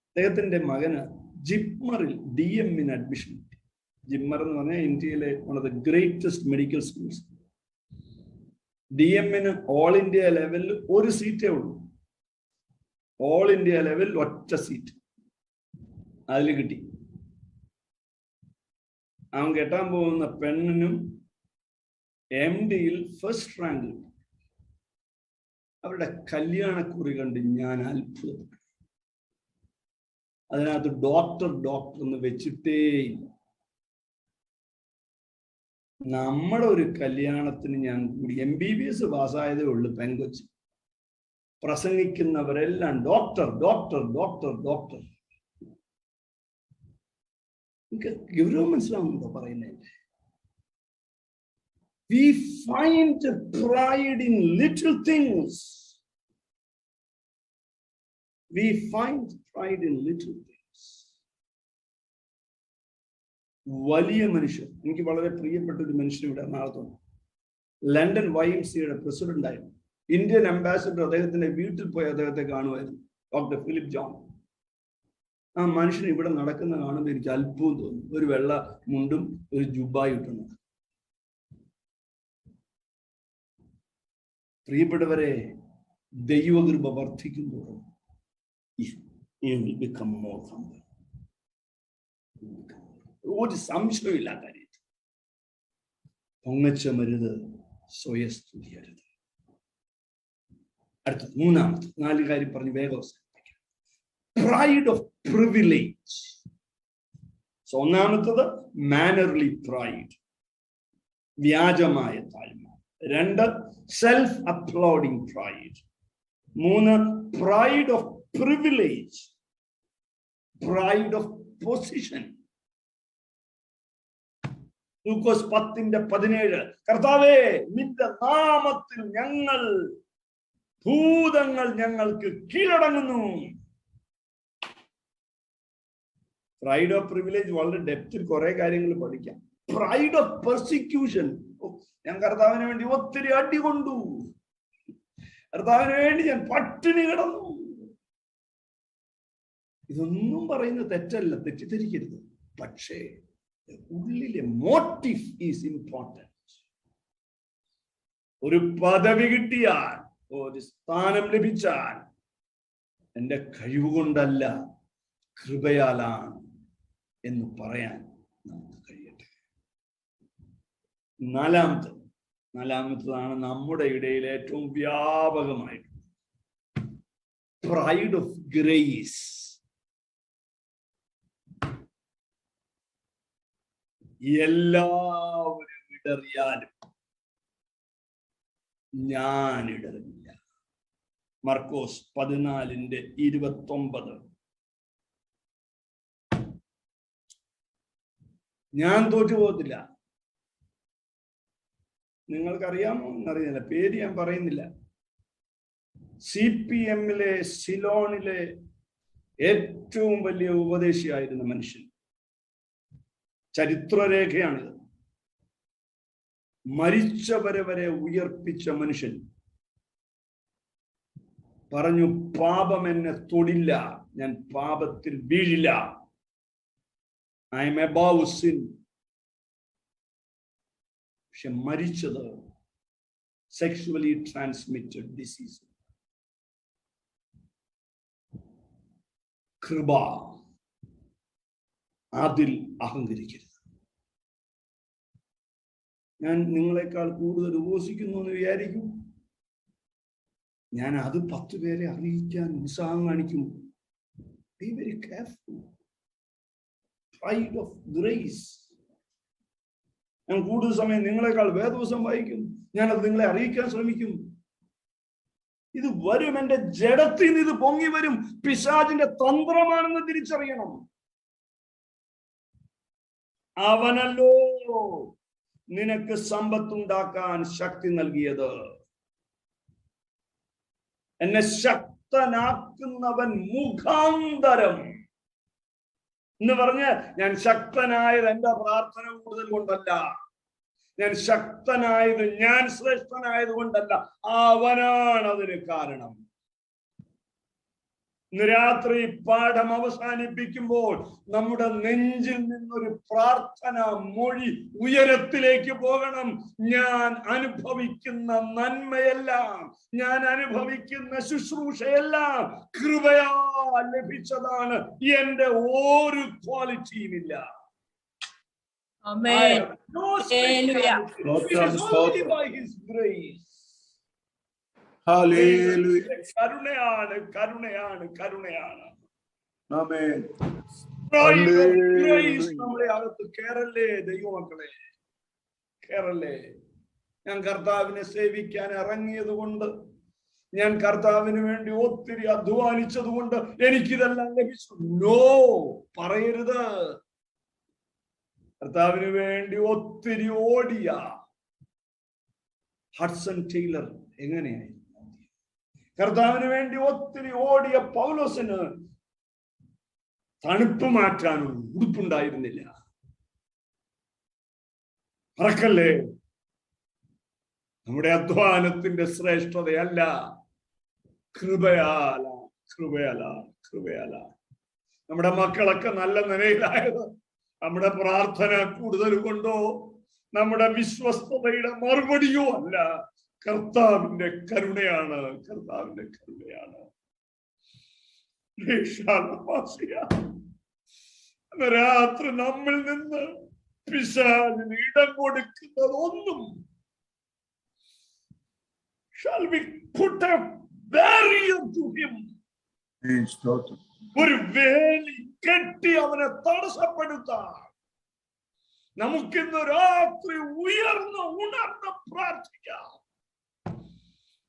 A: അദ്ദേഹത്തിന്റെ മകന് ജിപ്മറിൽ DM-ന് അഡ്മിഷൻ കിട്ടി. ജിപ്മർ എന്ന് പറഞ്ഞാൽ ഇന്ത്യയിലെ one of the greatest medical schools. DM-ന് ഓൾ ഇന്ത്യ ലെവലിൽ ഒരു സീറ്റേ ഉള്ളൂ. ഓൾ ഇന്ത്യ ലെവൽ ഒറ്റ സീറ്റ് അതിൽ കിട്ടി. അവൻ കെട്ടാൻ പോകുന്ന പെണ്ണിനും MD-യിൽ ഫസ്റ്റ് റാങ്ക് കിട്ടി. അവരുടെ കല്യാണക്കുറി കണ്ട് ഞാൻ അത്ഭുതപ്പെട്ടു. അതിനകത്ത് ഡോക്ടർ എന്ന് വെച്ചിട്ടേയില്ല. നമ്മുടെ ഒരു കല്യാണത്തിന് ഞാൻ കൂടി MBBS പാസ്സായതേ ഉള്ളു പെങ്കൊച്ച്. പ്രസംഗിക്കുന്നവരെല്ലാം ഡോക്ടർ ഡോക്ടർ ഡോക്ടർ ഡോക്ടർ. നിങ്ങൾക്ക് ഗൗരവം മനസ്സിലാവുന്നുണ്ടോ പറയുന്നതിന്റെ? We find pride in little things. We find pride in little things. വലിയ മനുഷ്യർ, എനിക്ക് വളരെ പ്രിയപ്പെട്ട ഒരു മനുഷ്യൻ ഇവിടെ എറണാകുളത്തുണ്ട്. ലണ്ടൻ YMCAയുടെ പ്രസിഡന്റ് ആയിരുന്നു. ഇന്ത്യൻ അംബാസിഡർ അദ്ദേഹത്തിന്റെ വീട്ടിൽ പോയി അദ്ദേഹത്തെ കാണുമായിരുന്നു, ഡോക്ടർ ഫിലിപ്പ് ജോൺ. ആ മനുഷ്യൻ ഇവിടെ നടക്കുന്ന കാണുമ്പോൾ എനിക്ക് അത്ഭുതം തോന്നും. ഒരു വെള്ള മുണ്ടും ഒരു ജുബായി ഇട്ടുണ്ട്. പ്രിയപ്പെട്ടവരെ, ദൈവകൃപ വർദ്ധിക്കുമ്പോൾ ഒരു സംശയമില്ല കാര്യത്തിൽ. പൊങ്ങച്ചമരുത്, സ്വയസ്തുതിയരുത്. അടുത്ത മൂന്നാമത്തെ 4 കാര്യം പറഞ്ഞ് വേഗം അവസാനിപ്പിക്കാം. Pride of privilege. ഒന്നാമത്തത് മാനർലി പ്രൈഡ്, വ്യാജമായ താഴ്മ. 2 self uploading pride. 3 pride of privilege, pride of position. Lukose 10:17 കർത്താവേ നിന്റെ നാമത്തിൽ ഞങ്ങൾ ഭൂതങ്ങൾ ഞങ്ങൾക്ക് കീഴടങ്ങുന്നു. പ്രൈഡ് ഓഫ് പ്രിവിലേജ് വളരെ ഡെപ്തിൽ കുറെ കാര്യങ്ങൾ പഠിക്കാം. പ്രൈഡ് ഓഫ് പെർസിക്യൂഷൻ, ഞാൻ കർത്താവിന് വേണ്ടി ഒത്തിരി അടി കൊണ്ടു, കർത്താവിന് വേണ്ടി ഞാൻ പട്ടിണി കിടന്നു. ഇതൊന്നും പറയുന്നത് തെറ്റല്ല, തെറ്റിദ്ധരിക്കരുത്. പക്ഷേ ഉള്ളിലെ മോട്ടീവ് ഈസ് ഇമ്പോർട്ടന്റ്. ഒരു പദവി കിട്ടിയാൽ, ഒരു സ്ഥാനം ലഭിച്ചാൽ എന്റെ കഴിവുകൊണ്ടല്ല കൃപയാലാണ് എന്ന് പറയാൻ നമുക്ക് കഴിയട്ടെ. നാലാമത്തതാണ് നമ്മുടെ ഇടയിൽ ഏറ്റവും വ്യാപകമായിട്ട് പ്രൈഡ് ഓഫ് ഗ്രേസ്. എല്ലാവരും ഇടറിയാലും ഞാൻ ഇടറില്ല. മർക്കോസ് 14:29. ഞാൻ തോറ്റുപോകത്തില്ല. നിങ്ങൾക്കറിയാമോ എന്നറിയില്ല, പേര് ഞാൻ പറയുന്നില്ല. CPM-ലെ സിലോണിലെ ഏറ്റവും വലിയ ഉപദേശിയായിരുന്ന മനുഷ്യൻ, ചരിത്രരേഖയാണിത്. മരിച്ചവരെ വരെ ഉയർപ്പിച്ച മനുഷ്യൻ പറഞ്ഞു, പാപം എന്നെ തൊടില്ല, ഞാൻ പാപത്തിൽ വീഴില്ല. I am above sin. പക്ഷെ മരിച്ചത് സെക്ഷുവലി ട്രാൻസ്മിറ്റഡ് ഡിസീസ്. കൃപ, അതിൽ അഹങ്കരിക്കരുത്. ഞാൻ നിങ്ങളെക്കാൾ കൂടുതൽ ഉപവസിക്കുന്നു എന്ന് വിചാരിക്കും, ഞാൻ അത് 10 പേരെ അറിയിക്കാൻ ഉത്സാഹം കാണിക്കും. Be very careful. Pride of grace. ഞാൻ കൂടുതൽ സമയം നിങ്ങളെക്കാൾ വേദവസം വായിക്കും, ഞാനത് നിങ്ങളെ അറിയിക്കാൻ ശ്രമിക്കും. ഇത് വരും, എന്റെ ജഡത്തിൽ നിന്ന് ഇത് പൊങ്ങി വരും. പിശാചിന്റെ തന്ത്രമാണെന്ന് തിരിച്ചറിയണം. അവനല്ലോ നിനക്ക് സമ്പത്തുണ്ടാക്കാൻ ശക്തി നൽകിയത്. എന്നെ ശക്തനാക്കുന്നവൻ മുഖാന്തരം എന്ന് പറഞ്ഞ് ഞാൻ ശക്തനായത് എന്റെ പ്രാർത്ഥന കൂടുതൽ കൊണ്ടല്ല, ഞാൻ ശക്തനായത് ഞാൻ ശ്രേഷ്ഠനായത് കൊണ്ടല്ല, അവനാണ് അതിന് കാരണം. ഇന്ന് രാത്രി പാഠം അവസാനിപ്പിക്കുമ്പോൾ നമ്മുടെ നെഞ്ചിൽ നിന്നൊരു പ്രാർത്ഥന മൊഴി ഉയരത്തിലേക്ക് പോകണം. ഞാൻ അനുഭവിക്കുന്ന നന്മയെല്ലാം, ഞാൻ അനുഭവിക്കുന്ന ശുശ്രൂഷയെല്ലാം കൃപയാൽ ലഭിച്ചതാണ്. എന്റെ ഒരു ക്വാളിറ്റിയുമില്ല. കരുണയാണ്, കരുണയാണ്, കരുണയാണ്. നമ്മളെ അകത്ത് കേറല്ലേ ദൈവമക്കളെ, കേറല്ലേ. ഞാൻ കർത്താവിനെ സേവിക്കാൻ ഇറങ്ങിയത് കൊണ്ട് ഞാൻ കർത്താവിന് വേണ്ടി ഒത്തിരി അധ്വാനിച്ചത് കൊണ്ട് എനിക്കിതെല്ലാം ലഭിച്ചു. നോ, പറയരുത്. കർത്താവിന് വേണ്ടി ഒത്തിരി ഓടിയ ഹഡ്സൺ ടൈലർ എങ്ങനെയായിരുന്നു? കർത്താവിന് വേണ്ടി ഒത്തിരി ഓടിയ പൗലോസിന് തണുപ്പ് മാറ്റാനുള്ള ഉടുപ്പുണ്ടായിരുന്നില്ല. മറക്കല്ലേ, നമ്മുടെ അധ്വാനത്തിന്റെ ശ്രേഷ്ഠതയല്ല, കൃപയാല, കൃപയാല, കൃപയാല. നമ്മുടെ മക്കളൊക്കെ നല്ല നിലയിലായത് നമ്മുടെ പ്രാർത്ഥന കൂടുതൽ കൊണ്ടോ നമ്മുടെ വിശ്വസ്തതയുടെ മറുപടിയോ അല്ല, കർത്താവിന്റെ കരുണയാണ്, കർത്താവിന്റെ കരുണയാണ്. രാത്രി നമ്മിൽ നിന്ന് പിശാചിന് ഇടം കൊടുക്കുന്നത് ഒന്നും shall we put a barrier to him? ഒരു വേലി കെട്ടി അവനെ തടസ്സപ്പെടുത്താൻ നമുക്കിന്ന് രാത്രി ഉണർന്ന് പ്രാർത്ഥിക്കാം.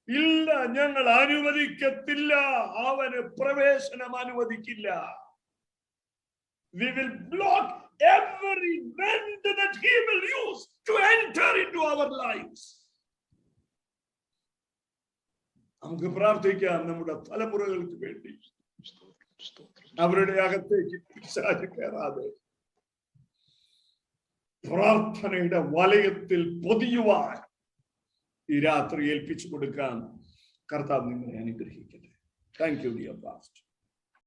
A: ഇല്ല, ഞങ്ങൾ അനുവദിക്കത്തില്ല, അവന് പ്രവേശനം അനുവദിക്കില്ല. We will block every vent that he will use to enter into our lives. നമുക്ക് പ്രാർത്ഥിക്കാം നമ്മുടെ തലമുറകൾക്ക് വേണ്ടി, അവരുടെ അകത്തേക്ക് പിശാച് കയറാതെ പ്രാർത്ഥനയുടെ വലയത്തിൽ പൊതിയുവാൻ ഈ രാത്രി ഏൽപ്പിച്ചു കൊടുക്കാൻ കർത്താവ് നിങ്ങളെ അനുഗ്രഹിക്കട്ടെ. Thank you dear pastor.